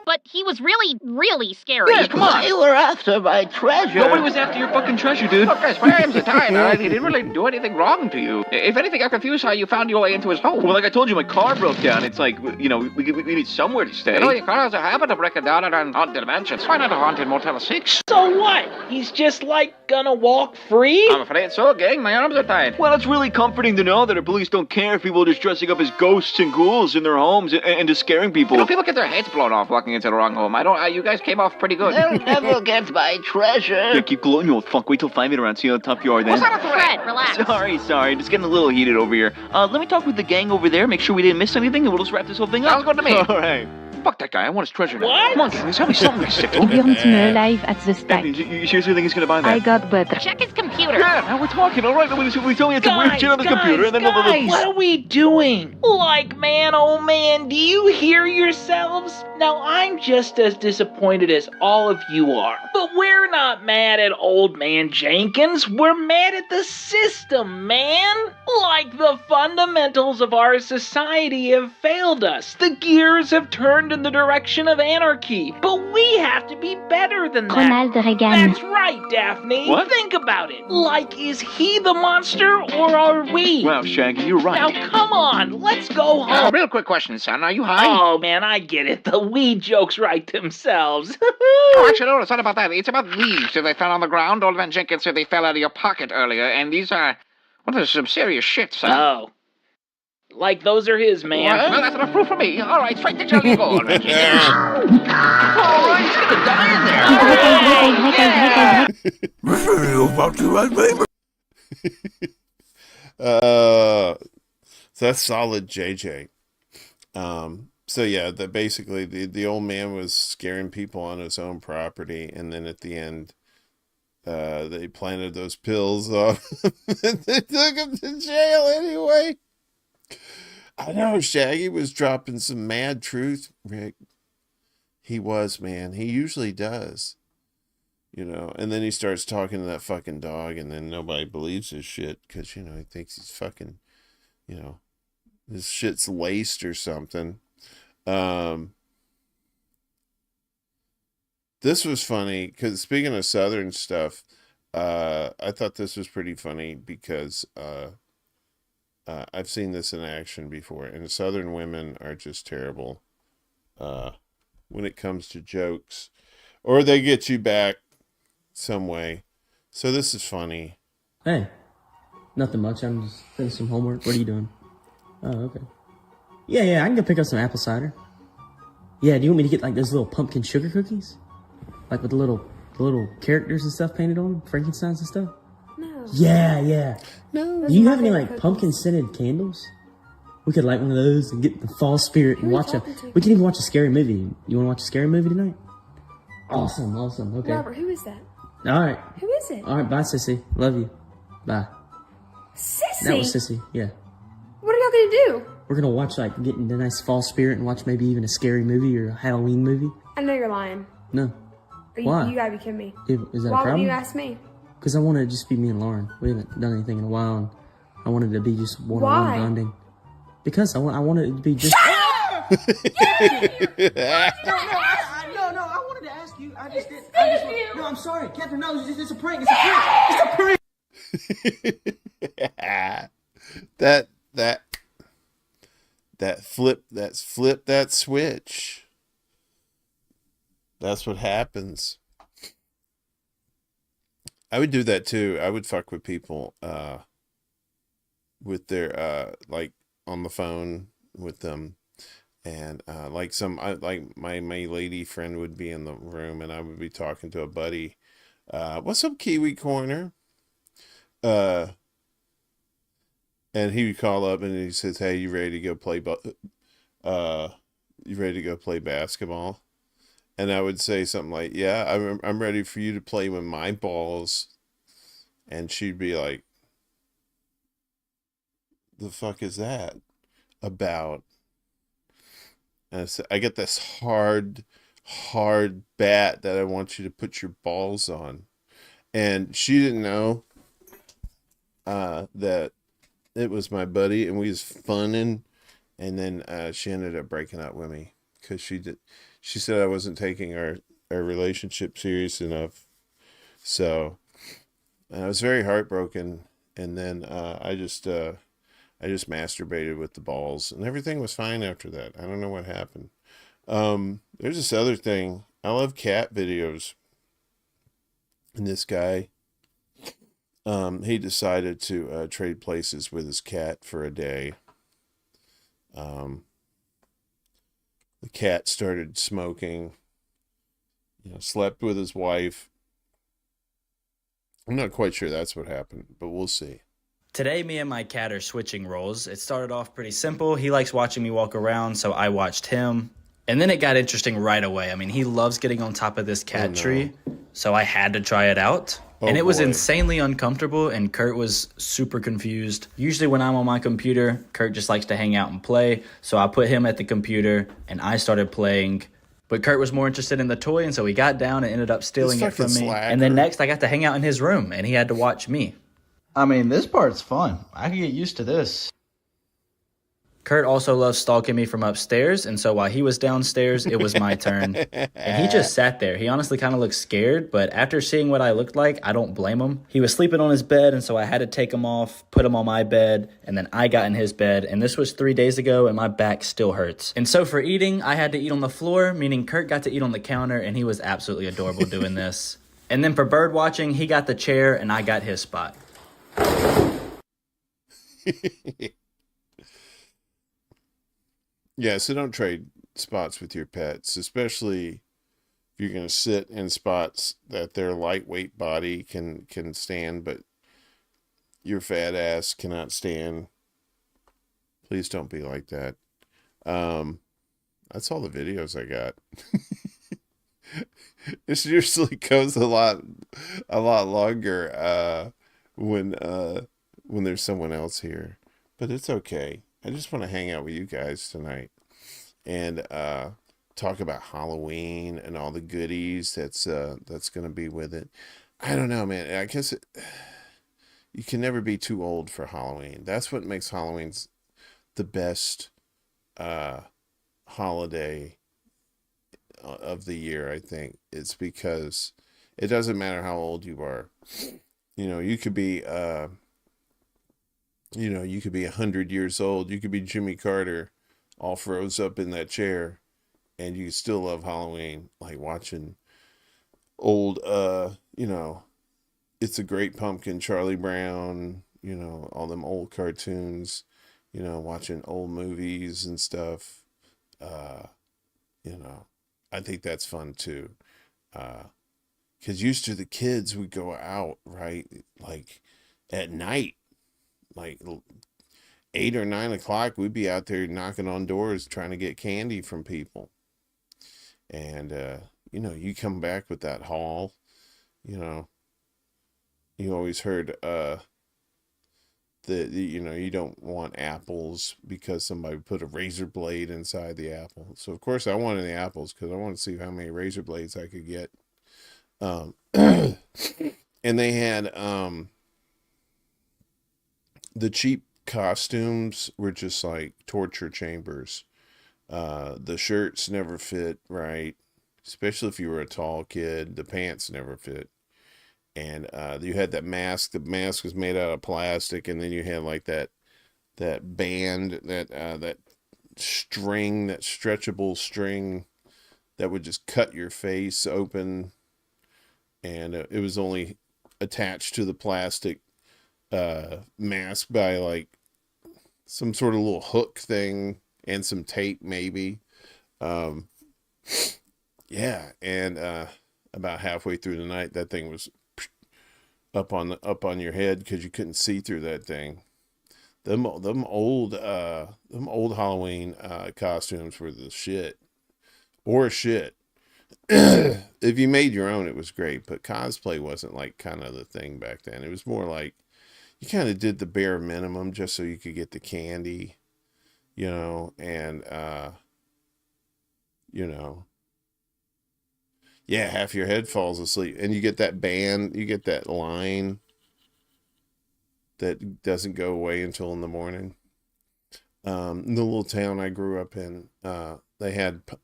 But he was really, really scary. Yeah, come on. You were after my treasure. Nobody was after your fucking treasure, dude. Look, as far as the time, all right, he didn't really do anything wrong to you. If anything, I'm confused how you found your way into his home. Well, like I told you, my car broke down. It's like, we need somewhere to stay. Your car has a habit of breaking down around haunted mansions. Why not a haunted Motel 6? So what? He's just gonna walk free? I'm afraid so, gang. My arms are tied. Well, it's really comforting to know that our police don't care if people are just dressing up as ghosts and ghouls in their homes and just scaring people. People get their heads blown off walking into the wrong home. You guys came off pretty good. They'll never get my treasure. Yeah, keep gloating, you old fuck. Wait till 5 minutes around, see how tough you are then. What's that a threat? Fred, relax. Sorry. Just getting a little heated over here. Let me talk with the gang over there, make sure we didn't miss anything, and we'll just wrap this whole thing up. Sounds good to me. All right. Fuck that guy. I want his treasure now. What? Come on, guys. Tell me something. I sick. Environ live at the stack. You seriously think he's gonna buy that? I got butter. Check his computer. Yeah, now we're talking. All right, we tell me it's a weird shit on his computer, and then what are we doing? Man, oh man, do you hear yourselves? Now, I'm just as disappointed as all of you are. But we're not mad at old man Jenkins. We're mad at the system, man. The fundamentals of our society have failed us. The gears have turned in the direction of anarchy. But we have to be better than that. Ronald Reagan. That's right, Daphne. What? Think about it. Is he the monster or are we? Wow, Shaggy, you're right. Now, come on. Let's go home. Real quick question, son. Are you high? Oh, man, I get it. The weed jokes write themselves. Actually, no, it's not about that. It's about leaves that they found on the ground. Old man Jenkins said they fell out of your pocket earlier, and these are... Well, there's some serious shit, son. Oh. Those are his, man. Well, that's enough proof for me. All right, straight to jail you go, old man Jenkins. All right, he's gonna die in there. So that's solid JJ. So yeah, basically the old man was scaring people on his own property, and then at the end they planted those pills on and they took him to jail anyway. I know Shaggy was dropping some mad truth, Rick. He was, man. He usually does. And then he starts talking to that fucking dog, and then nobody believes his shit because, he thinks he's fucking, his shit's laced or something. This was funny because speaking of Southern stuff, I thought this was pretty funny because I've seen this in action before, and Southern women are just terrible when it comes to jokes, or they get you back some way. So this is funny. Hey, nothing much. I'm just doing some homework. What are you doing? Oh, okay. Yeah, I can go pick up some apple cider. Yeah, do you want me to get like those little pumpkin sugar cookies? Like with the little characters and stuff painted on them? Frankensteins and stuff? No. Yeah. No. Do you have any like pumpkin scented candles? We could light one of those and get the fall spirit and watch we can even watch a scary movie. You want to watch a scary movie tonight? Awesome. Okay. Robert, who is that? All right. Who is it? All right, bye, Sissy. Love you. Bye. Sissy? That was Sissy, yeah. What are y'all gonna do? We're gonna watch, like, get in the nice fall spirit and watch maybe even a scary movie or a Halloween movie. I know you're lying. No. Why? Why? You gotta be kidding me. Is that Why a problem? would you ask me? Because I want to just be me and Lauren. We haven't done anything in a while, and I wanted to be just one-on-one Why? bonding. Because I wanted it to be just... No, I wanted to ask you. I just didn't. No, I'm sorry. Catherine, no, it's a prank. It's a prank. It's a prank. Flip that switch. That's what happens. I would do that too. I would fuck with people with their like on the phone with them, and like my lady friend would be in the room and I would be talking to a buddy. What's up, Kiwi Corner? And he would call up and he says, "Hey, you ready to go play basketball?" And I would say something like, "Yeah, I'm ready for you to play with my balls." And she'd be like, "The fuck is that about?" And I get this hard bat that I want you to put your balls on. And she didn't know that it was my buddy, and we was funning. And then she ended up breaking up with me because she said I wasn't taking our relationship serious enough. So I was very heartbroken. And then I just masturbated with the balls, and everything was fine after that. I don't know what happened. There's this other thing. I love cat videos. And this guy, he decided to trade places with his cat for a day. The cat started smoking, slept with his wife. I'm not quite sure that's what happened, but we'll see. Today, me and my cat are switching roles. It started off pretty simple. He likes watching me walk around, so I watched him. And then it got interesting right away. I mean, he loves getting on top of this cat tree, so I had to try it out. And it was insanely uncomfortable, and Kurt was super confused. Usually when I'm on my computer, Kurt just likes to hang out and play, so I put him at the computer, and I started playing. But Kurt was more interested in the toy, and so he got down and ended up stealing it from me. And then next, I got to hang out in his room, and he had to watch me. I mean, this part's fun. I can get used to this. Kurt also loves stalking me from upstairs, and so while he was downstairs, it was my turn. And he just sat there. He honestly kind of looked scared, but after seeing what I looked like, I don't blame him. He was sleeping on his bed, and so I had to take him off, put him on my bed, and then I got in his bed, and this was 3 days ago, and my back still hurts. And so for eating, I had to eat on the floor, meaning Kurt got to eat on the counter, and he was absolutely adorable doing this. And then for bird watching, he got the chair, and I got his spot. Yeah, so don't trade spots with your pets, especially if you're going to sit in spots that their lightweight body can stand, but your fat ass cannot stand. Please don't be like that. That's all the videos I got. This usually goes a lot longer when there's someone else here, but it's okay. I just want to hang out with you guys tonight and talk about Halloween and all the goodies that's going to be with it. I don't know, man. I guess you can never be too old for Halloween. That's what makes Halloween the best holiday of the year, I think. It's because It doesn't matter how old you are. You know, you could be, you could be 100 years old. You could be Jimmy Carter, all froze up in that chair, and you still love Halloween, like watching old, It's a Great Pumpkin, Charlie Brown, all them old cartoons, watching old movies and stuff. I think that's fun too. Because used to the kids would go out, right? Like at night, like 8 or 9 o'clock, we'd be out there knocking on doors trying to get candy from people. And, you come back with that haul, you always heard that, you don't want apples because somebody put a razor blade inside the apple. So, of course, I wanted the apples because I wanted to see how many razor blades I could get. And they had the cheap costumes were just like torture chambers. The shirts never fit right, especially if you were a tall kid. The pants never fit. And you had that mask. The mask was made out of plastic, and then you had like that band, that string, that stretchable string that would just cut your face open. And it was only attached to the plastic mask by like some sort of little hook thing and some tape maybe. Yeah, and about halfway through the night, that thing was up on your head because you couldn't see through that thing. Them old Halloween costumes were the shit. If you made your own, it was great, but cosplay wasn't like kind of the thing back then. It was more like you kind of did the bare minimum just so you could get the candy, and yeah, half your head falls asleep, and you get that band, you get that line that doesn't go away until in the morning. In the little town I grew up in, it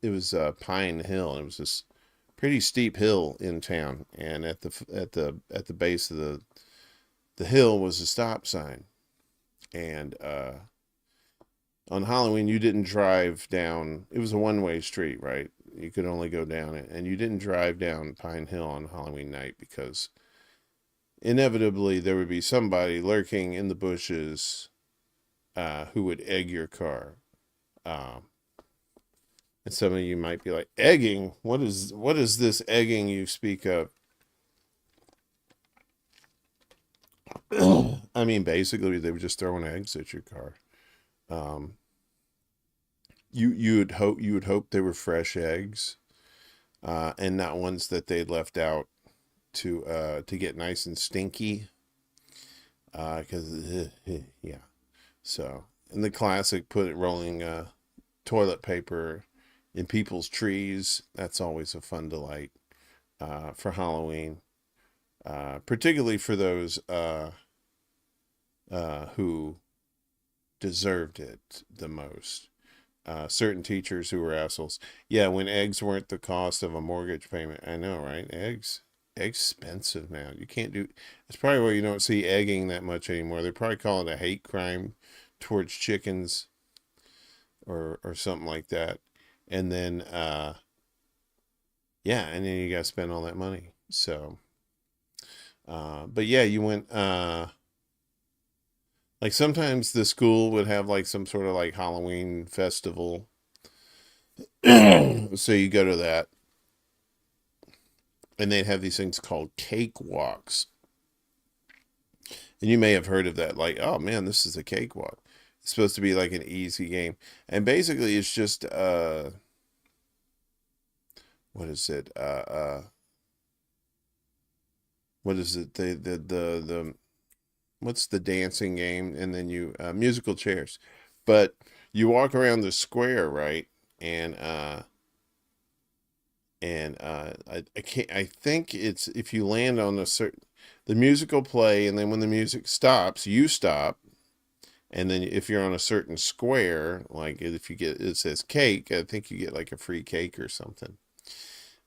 was Pine Hill, and it was this pretty steep hill in town, and at the base of the hill was a stop sign, and on Halloween you didn't drive down. It was a one-way street, right? You could only go down it, and you didn't drive down Pine Hill on Halloween night because inevitably there would be somebody lurking in the bushes who would egg your car. And some of you might be like, egging? What is this egging you speak of? I mean, basically, they were just throwing eggs at your car. You would hope they were fresh eggs, and not ones that they'd left out to get nice and stinky. Because yeah. So, and the classic rolling toilet paper in people's trees, that's always a fun delight for Halloween, particularly for those who deserved it the most. Certain teachers who were assholes. Yeah, when eggs weren't the cost of a mortgage payment. I know, right? Eggs expensive now. You can't do. It's probably why you don't see egging that much anymore. They probably call it a hate crime towards chickens, or something like that. And then, yeah, and then you got to spend all that money. So, but yeah, you went, like sometimes the school would have like some sort of like Halloween festival. So you go to that, and they'd have these things called cake walks. And you may have heard of that, like, oh man, this is a cakewalk. It's supposed to be like an easy game. And basically it's just, what is it? What is it? The what's the dancing game? And then you, musical chairs. But you walk around the square, right? And I think it's, if you land on the music will play, and then when the music stops, you stop. And then if you're on a certain square, like if you get, it says cake, I think you get like a free cake or something.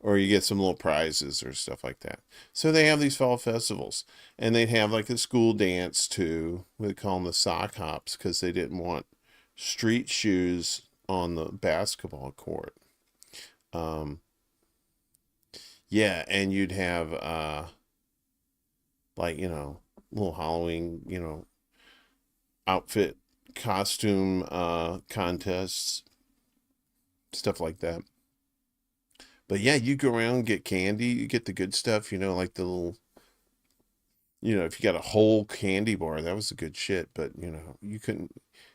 or you get some little prizes or stuff like that. So they have these fall festivals, and they'd have like a school dance too. We call them the sock hops because they didn't want street shoes on the basketball court. Yeah, and you'd have like, you know, little Halloween, you know, outfit costume contests, stuff like that. But yeah, you go around and get candy, you get the good stuff, you know, like the little, you know, if you got a whole candy bar, that was the good shit. But you know, you couldn't,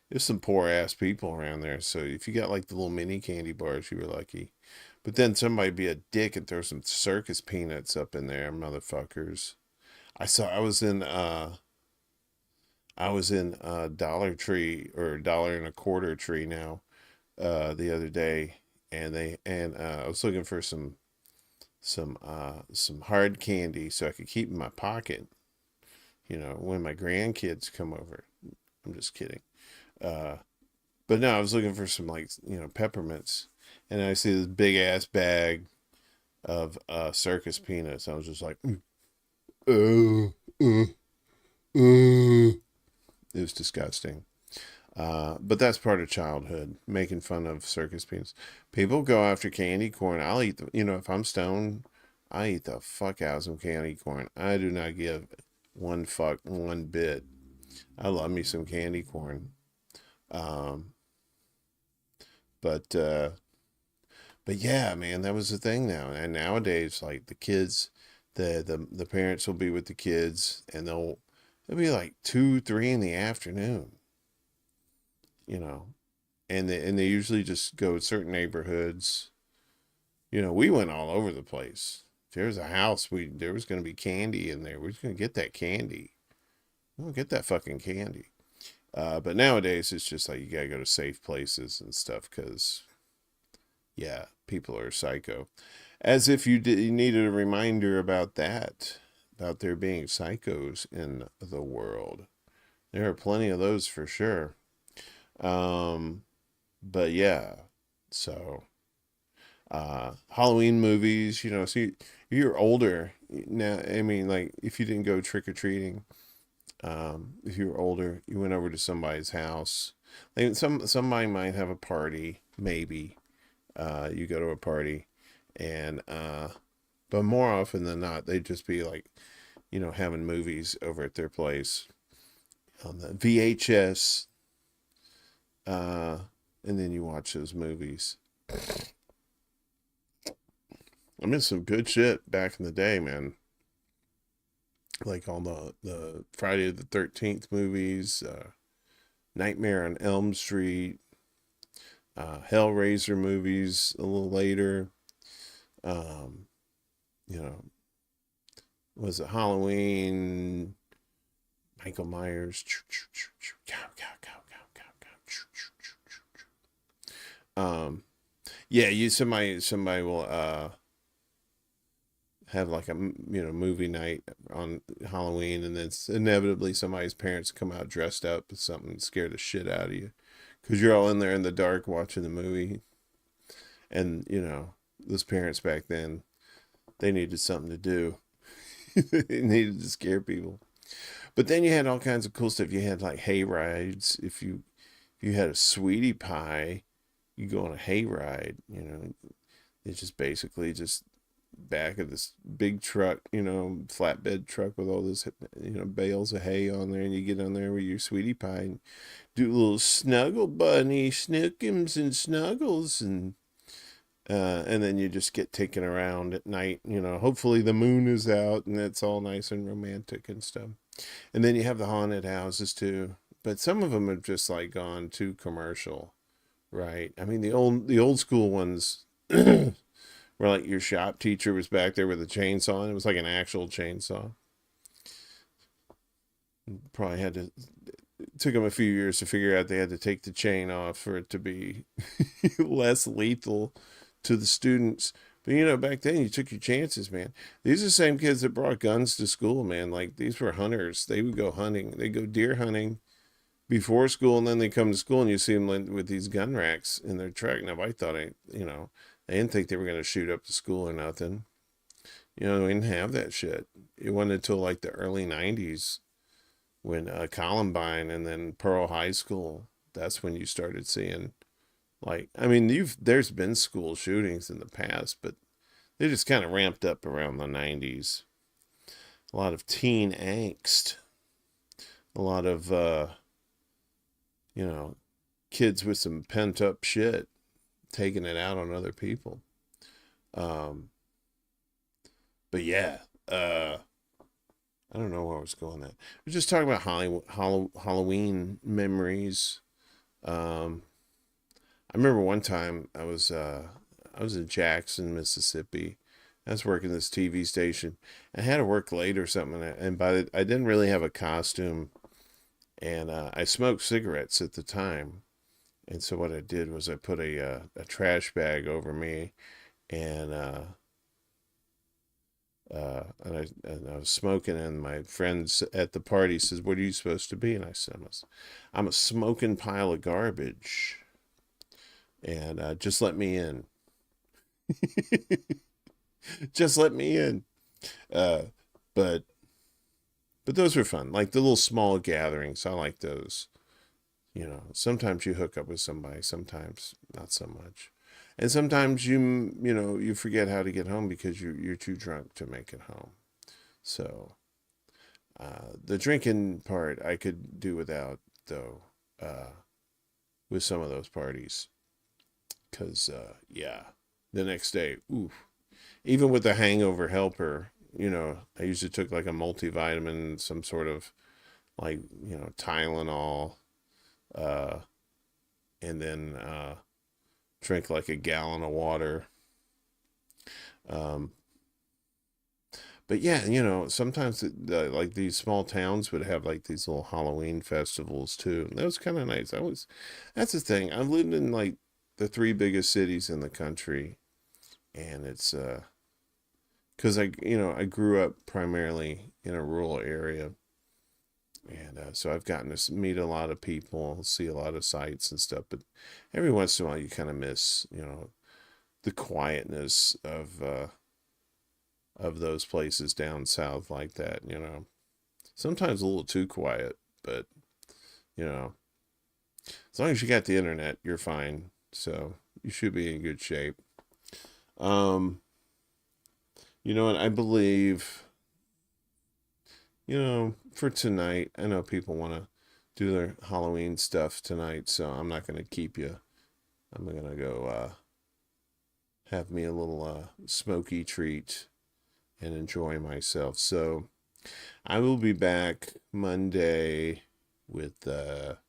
there's some poor ass people around there, so if you got like the little mini candy bars, you were lucky. But then somebody be a dick and throw some circus peanuts up in there, motherfuckers. I was in Dollar Tree, or $1.25 tree now, the other day, and I was looking for some hard candy so I could keep in my pocket, you know, when my grandkids come over. I'm just kidding. But no, I was looking for some, like, you know, peppermints, and I see this big ass bag of circus peanuts. I was just like, it was disgusting. But that's part of childhood, making fun of circus peanuts. People go after candy corn. I'll eat you know, if I'm stoned, I eat the fuck out of some candy corn. I do not give one fuck one bit. I love me some candy corn. But yeah, man, that was the thing now. And nowadays, like, the kids, the parents will be with the kids, and it'll be like 2, 3 in the afternoon, you know, and they usually just go to certain neighborhoods. You know, we went all over the place. If there was a house, there was going to be candy in there. We're just going to get that candy. We'll get that fucking candy. But nowadays, it's just like you got to go to safe places and stuff because, yeah, people are psycho. As if you needed a reminder about that, about there being psychos in the world. There are plenty of those for sure. But yeah, so Halloween movies, you know, so you're older now. I mean, like, if you didn't go trick-or-treating, if you were older, you went over to somebody's house. Like, somebody might have a party, maybe. You go to a party, and but more often than not, they'd just be like, you know, having movies over at their place on the VHS, and then you watch those movies. I miss some good shit back in the day, man. Like all the Friday the 13th movies, Nightmare on Elm Street, Hellraiser movies a little later. You know, was it Halloween? Michael Myers. Yeah, somebody will have like a, you know, movie night on Halloween, and then inevitably somebody's parents come out dressed up with something and scare the shit out of you because you're all in there in the dark watching the movie. And you know, those parents back then, they needed something to do. They needed to scare people. But then you had all kinds of cool stuff. You had like hay rides. If you had a sweetie pie, you go on a hay ride. You know, it's just basically just back of this big truck, you know, flatbed truck with all this, you know, bales of hay on there, and you get on there with your sweetie pie and do a little snuggle bunny, snookums and snuggles, and then you just get taken around at night. You know, hopefully the moon is out and it's all nice and romantic and stuff. And then you have the haunted houses too, but some of them have just like gone too commercial, right? I mean, the old school ones where like your shop teacher was back there with a chainsaw, and it was like an actual chainsaw. Probably had to, it took them a few years to figure out they had to take the chain off for it to be less lethal to the students. But you know, back then you took your chances, man. These are the same kids that brought guns to school, man. Like, these were hunters. They would go hunting. They go deer hunting before school, and then they come to school and you see them with these gun racks in their truck. Now, I thought, you know, They didn't think they were going to shoot up the school or nothing. You know, we didn't have that shit. It wasn't until like the early 90s when Columbine and then Pearl High School, that's when you started seeing, like, I mean, there's been school shootings in the past, but they just kind of ramped up around the 90s. A lot of teen angst. A lot of, you know, kids with some pent up shit taking it out on other people. But yeah, I don't know where I was going at. We're just talking about Halloween memories. I remember one time I was in Jackson, Mississippi. I was working this TV station. I had to work late or something, and I didn't really have a costume, and I smoked cigarettes at the time. And so what I did was I put a trash bag over me, and I was smoking, and my friends at the party says, "What are you supposed to be?" And I said, "I'm a smoking pile of garbage, and just let me in." Just let me in. But those were fun. Like the little small gatherings, I like those. You know, sometimes you hook up with somebody, sometimes not so much. And sometimes you forget how to get home because you're too drunk to make it home. So the drinking part I could do without, though, with some of those parties. Because, yeah, the next day, oof. Even with the hangover helper, you know, I usually took like a multivitamin, some sort of like, you know, Tylenol, and then drink like a gallon of water. But yeah, you know, sometimes like these small towns would have like these little Halloween festivals too. And that was kind of nice. That's the thing. I've lived in like the 3 biggest cities in the country, and it's because I grew up primarily in a rural area, and so I've gotten to meet a lot of people, see a lot of sights and stuff. But every once in a while, you kind of miss, you know, the quietness of those places down south like that. You know, sometimes a little too quiet, but you know, as long as you got the internet, you're fine. So you should be in good shape. You know what? I believe, you know, for tonight, I know people want to do their Halloween stuff tonight, so I'm not going to keep you. I'm going to go have me a little smoky treat and enjoy myself. So I will be back Monday with the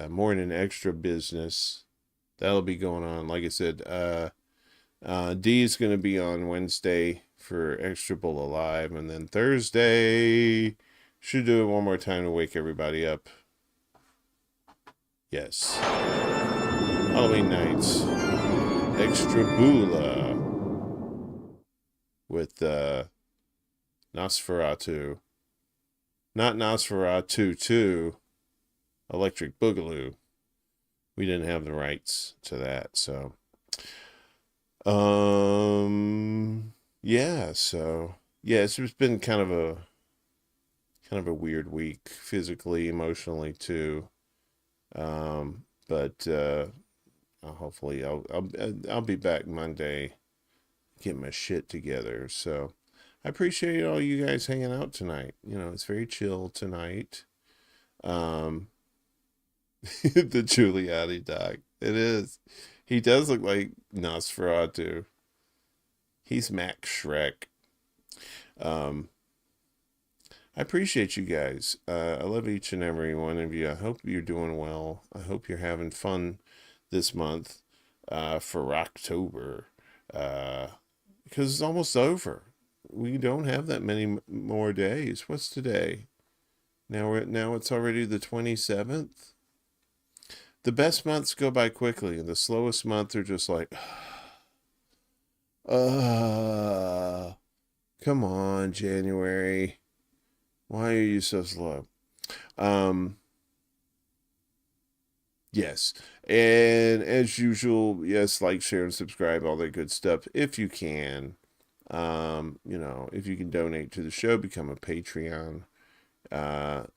morning extra business. That'll be going on. Like I said, D is going to be on Wednesday for ExtraBulla Live, and then Thursday should do it one more time to wake everybody up. Yes, Halloween nights, ExtraBulla with Nosferatu, not Nosferatu 2, Electric Boogaloo. We didn't have the rights to that, so yeah, so yeah, it's just been kind of a weird week, physically, emotionally too. But hopefully I'll be back Monday, get my shit together. So I appreciate all you guys hanging out tonight. You know, it's very chill tonight. The Giuliani doc. It is. He does look like Nosferatu. He's Max Shrek. I appreciate you guys. I love each and every one of you. I hope you're doing well. I hope you're having fun this month for October. Because it's almost over. We don't have that many more days. What's today? Now it's already the 27th. The best months go by quickly, and the slowest months are just like, come on, January. Why are you so slow? Yes. And as usual, yes, like, share, and subscribe, all that good stuff if you can. If you can donate to the show, become a Patreon.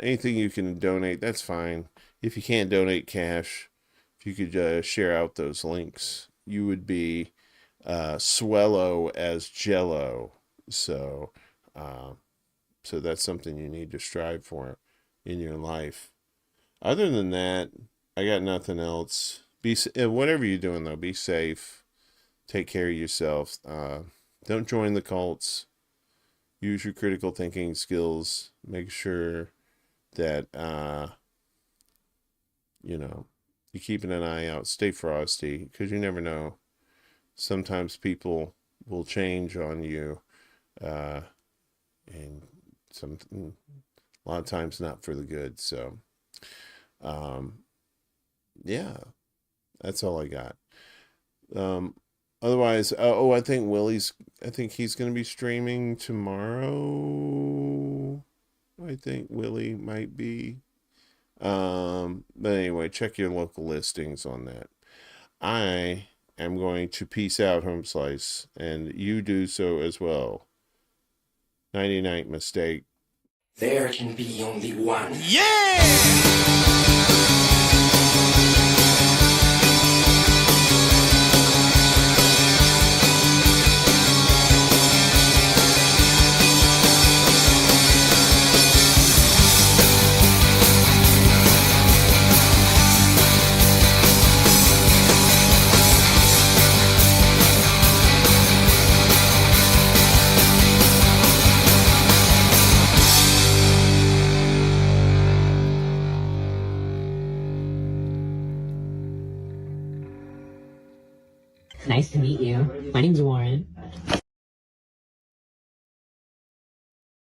Anything you can donate, that's fine. If you can't donate cash, if you could share out those links, you would be swello as jello. So that's something you need to strive for in your life. Other than that, I got nothing else. Whatever you're doing, though, be safe. Take care of yourself. Don't join the cults. Use your critical thinking skills. Make sure that, you're keeping an eye out. Stay frosty, because you never know. Sometimes people will change on you. And a lot of times not for the good. So, yeah, that's all I got. Otherwise, I think he's going to be streaming tomorrow. I think Willie might be. But anyway, check your local listings on that. I am going to peace out, Home Slice, and you do so as well. 99 mistake. There can be only one. Nice to meet you. My name's Warren.